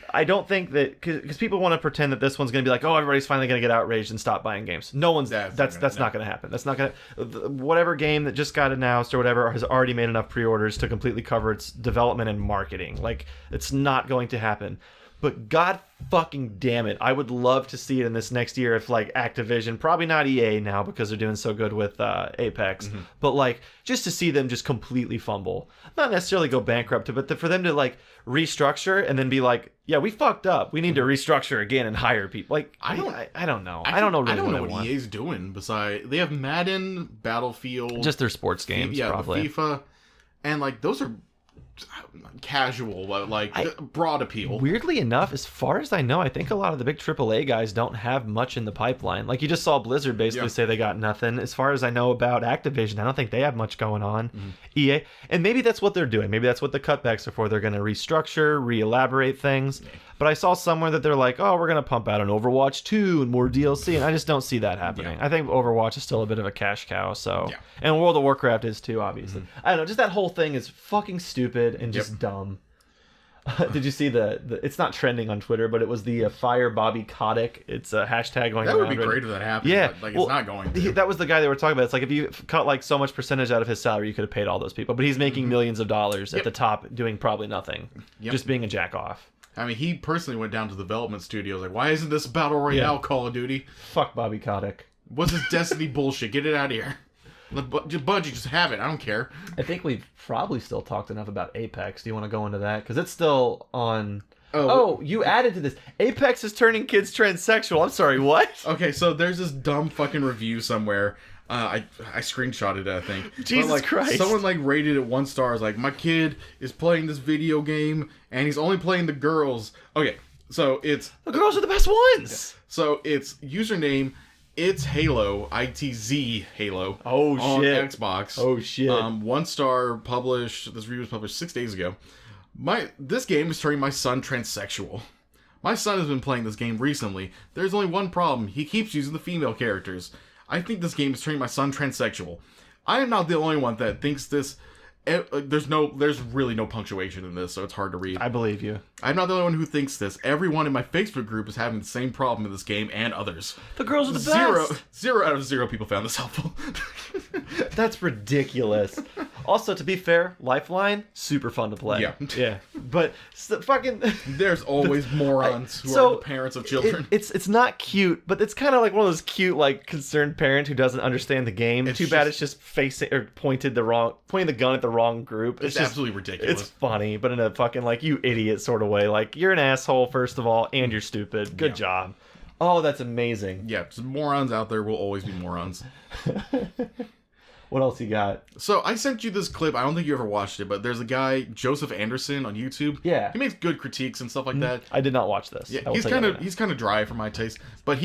[SPEAKER 2] I don't think that because people want to pretend that this one's going to be like, oh, everybody's finally going to get outraged and stop buying games. No one's that's not going to happen. That's not going to whatever game that just got announced or whatever has already made enough pre-orders to completely cover its development and marketing. Like it's not going to happen. But God fucking damn it, I would love to see it in this next year if like Activision, probably not EA now because they're doing so good with Apex, but like just to see them just completely fumble. Not necessarily go bankrupt, but for them to like restructure and then be like, yeah, we fucked up. We need to restructure again and hire people. Like I don't know. I don't know
[SPEAKER 1] what EA's doing. Besides, they have Madden, Battlefield,
[SPEAKER 2] just their sports games, probably.
[SPEAKER 1] The FIFA, and like those are casual, like broad appeal.
[SPEAKER 2] Weirdly enough, as far as I know, I think a lot of the big AAA guys don't have much in the pipeline. Like you just saw Blizzard basically say they got nothing. As far as I know about Activision, I don't think they have much going on. EA, and maybe that's what they're doing. Maybe that's what the cutbacks are for. They're going to restructure, re-elaborate things. But I saw somewhere that they're like, oh, we're going to pump out an Overwatch 2 and more DLC, and I just don't see that happening. I think Overwatch is still a bit of a cash cow, so... And World of Warcraft is too, obviously. I don't know, just that whole thing is fucking stupid and just dumb. Did you see the... It's not trending on Twitter, but it was the Fire Bobby Kotick. It's a hashtag going around.
[SPEAKER 1] That would be great if that happened.
[SPEAKER 2] Yeah.
[SPEAKER 1] But, it's not going to.
[SPEAKER 2] That was the guy they were talking about. It's like if you cut like so much percentage out of his salary, you could have paid all those people. But he's making millions of dollars at the top doing probably nothing. Just being a jack off.
[SPEAKER 1] I mean, he personally went down to the development studios like, why isn't this Battle Royale Call of Duty?
[SPEAKER 2] Fuck Bobby Kotick.
[SPEAKER 1] What's this Destiny bullshit? Get it out of here. Bungie, just have it. I don't care.
[SPEAKER 2] I think we've probably still talked enough about Apex. Do you want to go into that? Because it's still on... Oh, you added to this. Apex is turning kids transsexual. I'm sorry, what?
[SPEAKER 1] Okay, so there's this dumb fucking review somewhere. I screenshotted it, I think.
[SPEAKER 2] Jesus Christ.
[SPEAKER 1] Someone rated it 1 star. It's like, my kid is playing this video game and he's only playing the girls. Okay, so it's...
[SPEAKER 2] The girls are the best ones!
[SPEAKER 1] So it's username, it's Halo, ITZ Halo.
[SPEAKER 2] Oh,
[SPEAKER 1] on
[SPEAKER 2] shit.
[SPEAKER 1] Xbox.
[SPEAKER 2] Oh, shit.
[SPEAKER 1] 1 star published, this review was published 6 days ago. This game is turning my son transsexual. My son has been playing this game recently. There's only one problem. He keeps using the female characters. I think this game is turning my son transsexual. I am not the only one that thinks this. There's really no punctuation in this, so it's hard to read.
[SPEAKER 2] I believe you.
[SPEAKER 1] I'm not the only one who thinks this. Everyone in my Facebook group is having the same problem in this game, and others.
[SPEAKER 2] The girls are the best.
[SPEAKER 1] 0 out of 0 people found this helpful.
[SPEAKER 2] That's ridiculous. Also, to be fair, Lifeline, super fun to play. Yeah. But fucking...
[SPEAKER 1] There's always morons who are the parents of children.
[SPEAKER 2] It's not cute, but it's kind of like one of those cute, concerned parent who doesn't understand the game. Too bad it's just pointing the gun at the wrong group.
[SPEAKER 1] It's just absolutely ridiculous.
[SPEAKER 2] It's funny, but in a fucking, you idiot sort of way. You're an asshole, first of all, and you're stupid. Good job. Oh, that's amazing.
[SPEAKER 1] Yeah, morons out there will always be morons.
[SPEAKER 2] What else you got?
[SPEAKER 1] So I sent you this clip. I don't think you ever watched it, but there's a guy, Joseph Anderson, on YouTube.
[SPEAKER 2] Yeah.
[SPEAKER 1] He makes good critiques and stuff like that.
[SPEAKER 2] I did not watch this.
[SPEAKER 1] Yeah, he's kind of dry for my taste, but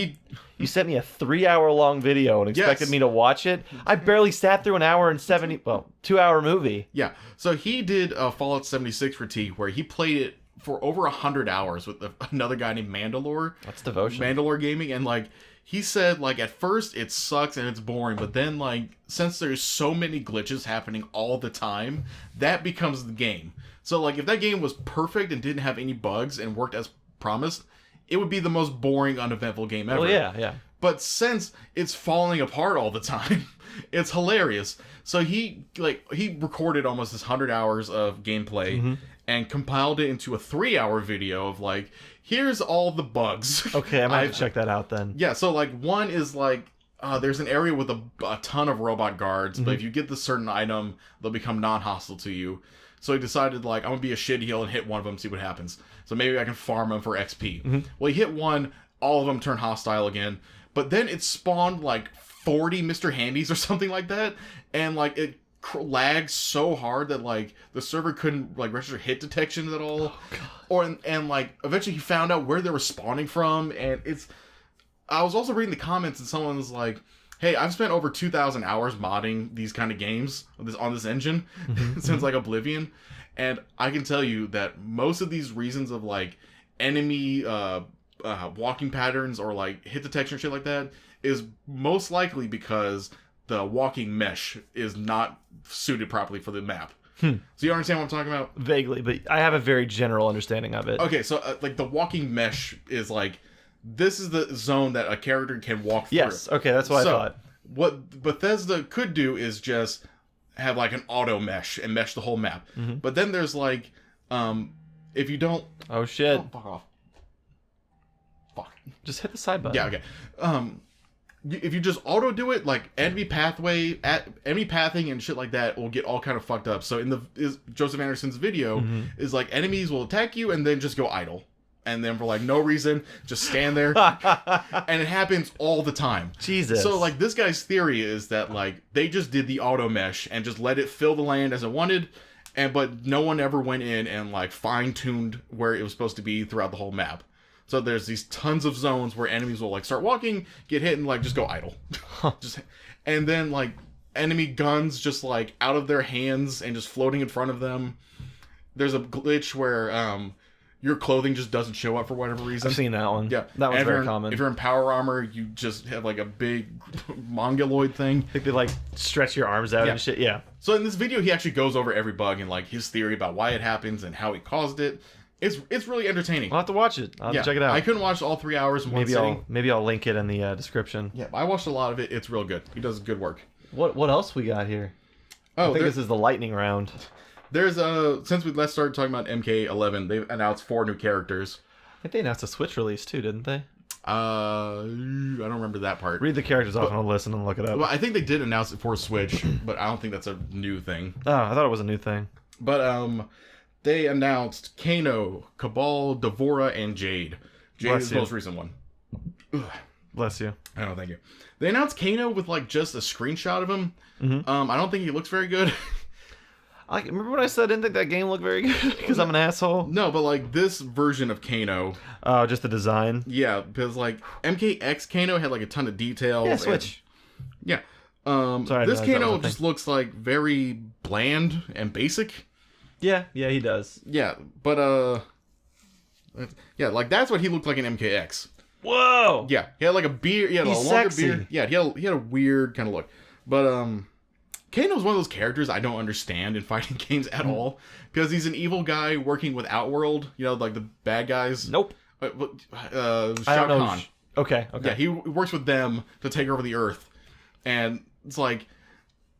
[SPEAKER 2] You sent me a 3-hour-long video and expected me to watch it. I barely sat through an hour and 2-hour movie.
[SPEAKER 1] Yeah. So he did a Fallout 76 critique where he played it for over 100 hours with another guy named Mandalore.
[SPEAKER 2] That's devotion.
[SPEAKER 1] Mandalore Gaming, and like he said, like at first it sucks and it's boring, but then like since there's so many glitches happening all the time, that becomes the game. So like if that game was perfect and didn't have any bugs and worked as promised, it would be the most boring, uneventful game ever.
[SPEAKER 2] Well, yeah.
[SPEAKER 1] But since it's falling apart all the time, it's hilarious. So he recorded almost this 100 hours of gameplay and compiled it into a 3-hour video of like, here's all the bugs.
[SPEAKER 2] Okay, I might have to check that out then.
[SPEAKER 1] Yeah, so like one is like, there's an area with a ton of robot guards, but if you get this certain item, they'll become non-hostile to you. So he decided, like, I'm going to be a shit heel and hit one of them, see what happens. So maybe I can farm them for XP. Well, he hit one, all of them turn hostile again. But then it spawned, like, 40 Mr. Handys or something like that. And, like, it lagged so hard that, like, the server couldn't, like, register hit detection at all. Oh, and, like, eventually he found out where they were spawning from. And it's... I was also reading the comments and someone was like, hey, I've spent over 2,000 hours modding these kind of games on this engine since like Oblivion, and I can tell you that most of these reasons of like enemy walking patterns or like hit detection or shit like that is most likely because the walking mesh is not suited properly for the map. So you understand what I'm talking about?
[SPEAKER 2] Vaguely, but I have a very general understanding of it.
[SPEAKER 1] Okay, so like the walking mesh is like, this is the zone that a character can walk through.
[SPEAKER 2] Yes, okay, that's what I thought.
[SPEAKER 1] What Bethesda could do is just have like an auto mesh and mesh the whole map. But then there's like, if you don't...
[SPEAKER 2] Oh, shit.
[SPEAKER 1] Oh, fuck off. Fuck.
[SPEAKER 2] Just hit the side button.
[SPEAKER 1] Yeah, okay. If you just auto do it, like enemy pathing and shit like that will get all kind of fucked up. So in Joseph Anderson's video is like enemies will attack you and then just go idle. And then for like no reason, just stand there. And it happens all the time.
[SPEAKER 2] Jesus.
[SPEAKER 1] So like this guy's theory is that like they just did the auto mesh and just let it fill the land as it wanted, but no one ever went in and like fine-tuned where it was supposed to be throughout the whole map. So there's these tons of zones where enemies will like start walking, get hit, and like just go idle. And then like enemy guns just like out of their hands and just floating in front of them. There's a glitch where your clothing just doesn't show up for whatever reason.
[SPEAKER 2] I've seen that one.
[SPEAKER 1] Yeah.
[SPEAKER 2] That one's very common.
[SPEAKER 1] If you're in power armor, you just have like a big mongoloid thing.
[SPEAKER 2] I think they like stretch your arms out and shit. Yeah.
[SPEAKER 1] So in this video, he actually goes over every bug and like his theory about why it happens and how he caused it. It's really entertaining.
[SPEAKER 2] I'll have to watch it. I'll have to check it out.
[SPEAKER 1] I couldn't watch all 3 hours in one sitting.
[SPEAKER 2] Maybe I'll link it in the description.
[SPEAKER 1] Yeah, I watched a lot of it. It's real good. He does good work.
[SPEAKER 2] What else we got here? I think this is the lightning round. There's
[SPEAKER 1] since we last started talking about MK11, they've announced 4 new characters.
[SPEAKER 2] I think they announced a Switch release too, didn't they?
[SPEAKER 1] I don't remember that part.
[SPEAKER 2] Read the characters off on a list and then look it up.
[SPEAKER 1] Well, I think they did announce it for Switch, but I don't think that's a new thing.
[SPEAKER 2] Oh, I thought it was a new thing.
[SPEAKER 1] But they announced Kano, Cabal, Devora, and Jade. Jade is the most recent one. Ugh.
[SPEAKER 2] Bless you.
[SPEAKER 1] I don't thank you. They announced Kano with like just a screenshot of him. I don't think he looks very good.
[SPEAKER 2] I remember when I said I didn't think that game looked very good because I'm an asshole.
[SPEAKER 1] No, but like this version of Kano.
[SPEAKER 2] Oh, just the design.
[SPEAKER 1] Yeah, because like MKX Kano had like a ton of details.
[SPEAKER 2] Yeah, Switch.
[SPEAKER 1] Yeah.
[SPEAKER 2] Sorry,
[SPEAKER 1] this Kano just looks like very bland and basic.
[SPEAKER 2] Yeah, he does.
[SPEAKER 1] Yeah, but yeah, like that's what he looked like in MKX.
[SPEAKER 2] Whoa.
[SPEAKER 1] Yeah, he had like a beard. He had
[SPEAKER 2] He's
[SPEAKER 1] a longer
[SPEAKER 2] sexy.
[SPEAKER 1] beard. Yeah, he had a weird kind of look. But Kano's one of those characters I don't understand in fighting games at all because he's an evil guy working with Outworld. You know, like the bad guys.
[SPEAKER 2] Nope.
[SPEAKER 1] Shao
[SPEAKER 2] I don't know.
[SPEAKER 1] Kahn.
[SPEAKER 2] Okay.
[SPEAKER 1] Yeah, he works with them to take over the Earth, and it's like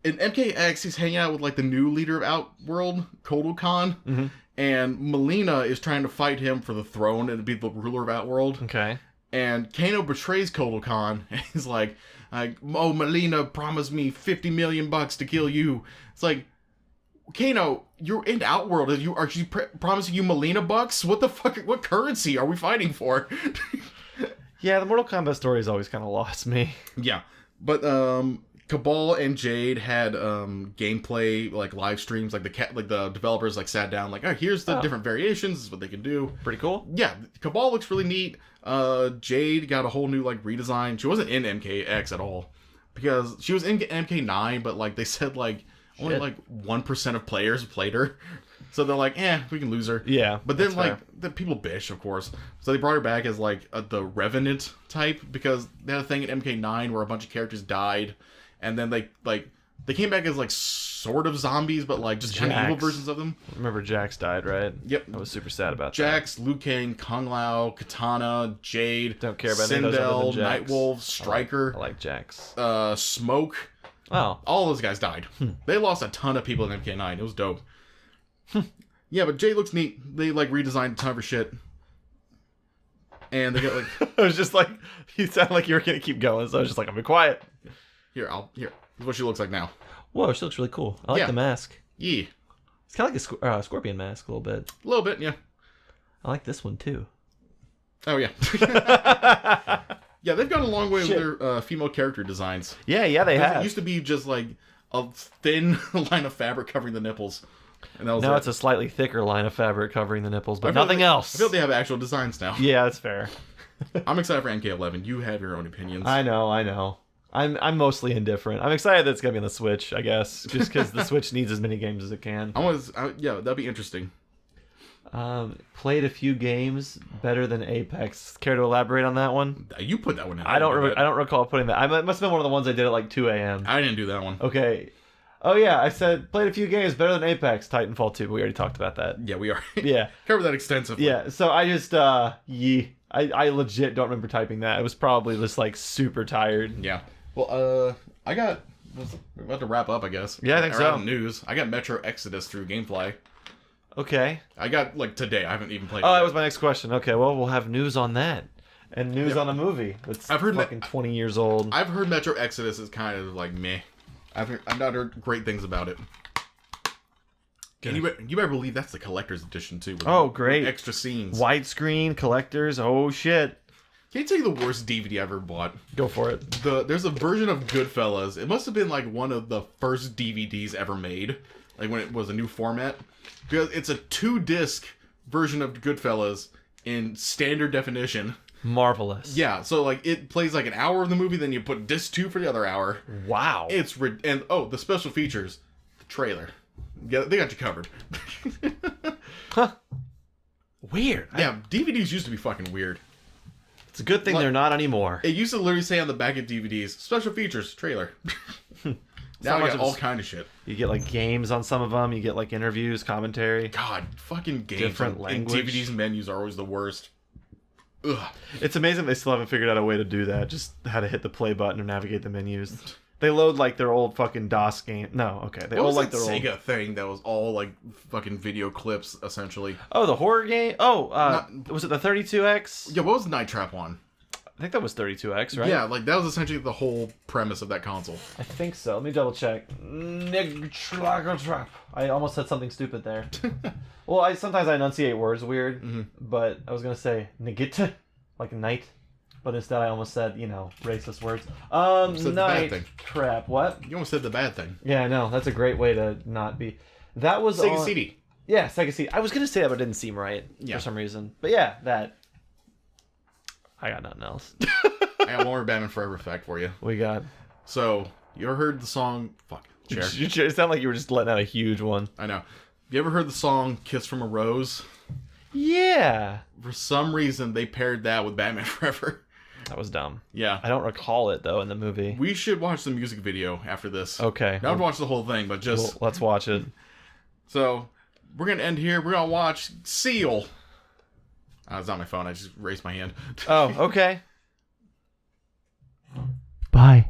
[SPEAKER 1] in MKX he's hanging out with like the new leader of Outworld, Kotal Khan, and Melina is trying to fight him for the throne and to be the ruler of Outworld.
[SPEAKER 2] Okay.
[SPEAKER 1] And Kano betrays Kotal Khan, and he's like, oh, Melina promised me $50 million to kill you. It's like, Kano, you're in Outworld. Are she promising you Melina bucks? What the fuck? What currency are we fighting for?
[SPEAKER 2] Yeah, the Mortal Kombat story has always kind of lost me.
[SPEAKER 1] Yeah, but Cabal and Jade had gameplay like live streams, like the developers like sat down like, oh, here's the different variations, this is what they can do.
[SPEAKER 2] Pretty cool.
[SPEAKER 1] Yeah, Cabal looks really neat. Jade got a whole new like redesign. She wasn't in MKX at all because she was in MK9, but like they said like only like 1% of players played her. So they're like, we can lose her.
[SPEAKER 2] Yeah.
[SPEAKER 1] But then, like, the people bitch, of course. So they brought her back as, like, the Revenant type, because they had a thing in MK9 where a bunch of characters died, and then they came back as, like, sort of zombies, but, like, just kind of evil versions of them.
[SPEAKER 2] Remember Jax died, right?
[SPEAKER 1] Yep.
[SPEAKER 2] I was super sad about
[SPEAKER 1] Jax, Liu Kang, Kung Lao, Katana, Jade,
[SPEAKER 2] Don't care about any of those other than Jax.
[SPEAKER 1] Nightwolf, Striker.
[SPEAKER 2] I like Jax.
[SPEAKER 1] Smoke.
[SPEAKER 2] Oh.
[SPEAKER 1] All those guys died. They lost a ton of people in MK9. It was dope. Yeah, but Jade looks neat. They, like, redesigned a ton of her shit. And they got, like...
[SPEAKER 2] I was just like... You sounded like you were going to keep going, so I was just like, I'm be quiet.
[SPEAKER 1] Here. This is what she looks like now.
[SPEAKER 2] Whoa, she looks really cool. I like the mask.
[SPEAKER 1] Yeah.
[SPEAKER 2] It's kind of like a scorpion mask a little bit.
[SPEAKER 1] A little bit, yeah.
[SPEAKER 2] I like this one, too.
[SPEAKER 1] Oh, yeah. Yeah, they've gone a long way with their female character designs.
[SPEAKER 2] Yeah, they have.
[SPEAKER 1] It used to be just, like, a thin line of fabric covering the nipples. And that was
[SPEAKER 2] now it's a slightly thicker line of fabric covering the nipples, but nothing else.
[SPEAKER 1] I feel they have actual designs now.
[SPEAKER 2] Yeah, that's fair.
[SPEAKER 1] I'm excited for MK11. You have your own opinions.
[SPEAKER 2] I know. I'm mostly indifferent. I'm excited that it's gonna be on the Switch, I guess, just because the Switch needs as many games as it can.
[SPEAKER 1] Yeah, that'd be interesting.
[SPEAKER 2] Played a few games better than Apex. Care to elaborate on that one?
[SPEAKER 1] You put that one in.
[SPEAKER 2] I don't recall putting that. It must have been one of the ones I did at like 2 a.m.
[SPEAKER 1] I didn't do that one.
[SPEAKER 2] Okay. Oh yeah, I said played a few games better than Apex, Titanfall 2, but we already talked about that.
[SPEAKER 1] Yeah, we are.
[SPEAKER 2] Yeah.
[SPEAKER 1] Covered that extensively.
[SPEAKER 2] Yeah, so I just I legit don't remember typing that. I was probably just like super tired.
[SPEAKER 1] Yeah. Well, we're about to wrap up, I guess.
[SPEAKER 2] Yeah, I think so.
[SPEAKER 1] News. I got Metro Exodus through GameFly.
[SPEAKER 2] Okay.
[SPEAKER 1] I got like today. I haven't even played it.
[SPEAKER 2] Oh, that was my next question. Okay, well, we'll have news on that. And news on a movie that's fucking 20 years old.
[SPEAKER 1] I've heard Metro Exodus is kind of like meh. I've not heard great things about it. And you better believe that's the collector's edition too. With
[SPEAKER 2] great.
[SPEAKER 1] Extra scenes.
[SPEAKER 2] Widescreen, collectors, oh shit.
[SPEAKER 1] Can I tell you the worst DVD I ever bought?
[SPEAKER 2] Go for it.
[SPEAKER 1] There's a version of Goodfellas. It must have been like one of the first DVDs ever made. Like when it was a new format. Because it's a 2-disc version of Goodfellas in standard definition.
[SPEAKER 2] Marvelous.
[SPEAKER 1] Yeah, so like it plays like an hour of the movie, then you put disc 2 for the other hour.
[SPEAKER 2] Wow.
[SPEAKER 1] The special features, the trailer. Yeah, they got you covered.
[SPEAKER 2] Huh. Weird.
[SPEAKER 1] Yeah, DVDs used to be fucking weird.
[SPEAKER 2] It's a good thing they're not anymore.
[SPEAKER 1] It used to literally say on the back of DVDs, special features, trailer. Now I got all kind of shit.
[SPEAKER 2] You get like games on some of them. You get like interviews, commentary.
[SPEAKER 1] God, fucking games
[SPEAKER 2] different language.
[SPEAKER 1] DVDs menus are always the worst. Ugh.
[SPEAKER 2] It's amazing they still haven't figured out a way to do that. Just how to hit the play button or navigate the menus. They load like their old fucking DOS game. No, okay. They load like their
[SPEAKER 1] Sega thing that was all like fucking video clips essentially.
[SPEAKER 2] Oh, the horror game. Oh, was it the 32X?
[SPEAKER 1] Yeah, what was the Night Trap one?
[SPEAKER 2] I think that was 32X, right?
[SPEAKER 1] Yeah, like that was essentially the whole premise of that console.
[SPEAKER 2] I think so. Let me double check. I almost said something stupid there. Well, sometimes I enunciate words weird, but I was gonna say negita, like night, but instead I almost said racist words. Night Trap. What?
[SPEAKER 1] You almost said the bad thing.
[SPEAKER 2] Yeah, I know. That's a great way to not be. That was
[SPEAKER 1] Sega CD.
[SPEAKER 2] Yeah, Sega CD. I was gonna say that, but it didn't seem right for some reason. But yeah, that. I got nothing else.
[SPEAKER 1] I got one more Batman Forever fact for you.
[SPEAKER 2] We got.
[SPEAKER 1] So, you ever heard the song... Fuck. Chair.
[SPEAKER 2] It sounded like you were just letting out a huge one.
[SPEAKER 1] I know. You ever heard the song Kiss from a Rose?
[SPEAKER 2] Yeah.
[SPEAKER 1] For some reason, they paired that with Batman Forever.
[SPEAKER 2] That was dumb.
[SPEAKER 1] Yeah.
[SPEAKER 2] I don't recall it, though, in the movie.
[SPEAKER 1] We should watch the music video after this.
[SPEAKER 2] Okay.
[SPEAKER 1] I would watch the whole thing, but just...
[SPEAKER 2] Let's watch it.
[SPEAKER 1] So, we're going to end here. We're going to watch Seal. It's not my phone. I just raised my hand.
[SPEAKER 2] Oh, okay. Bye.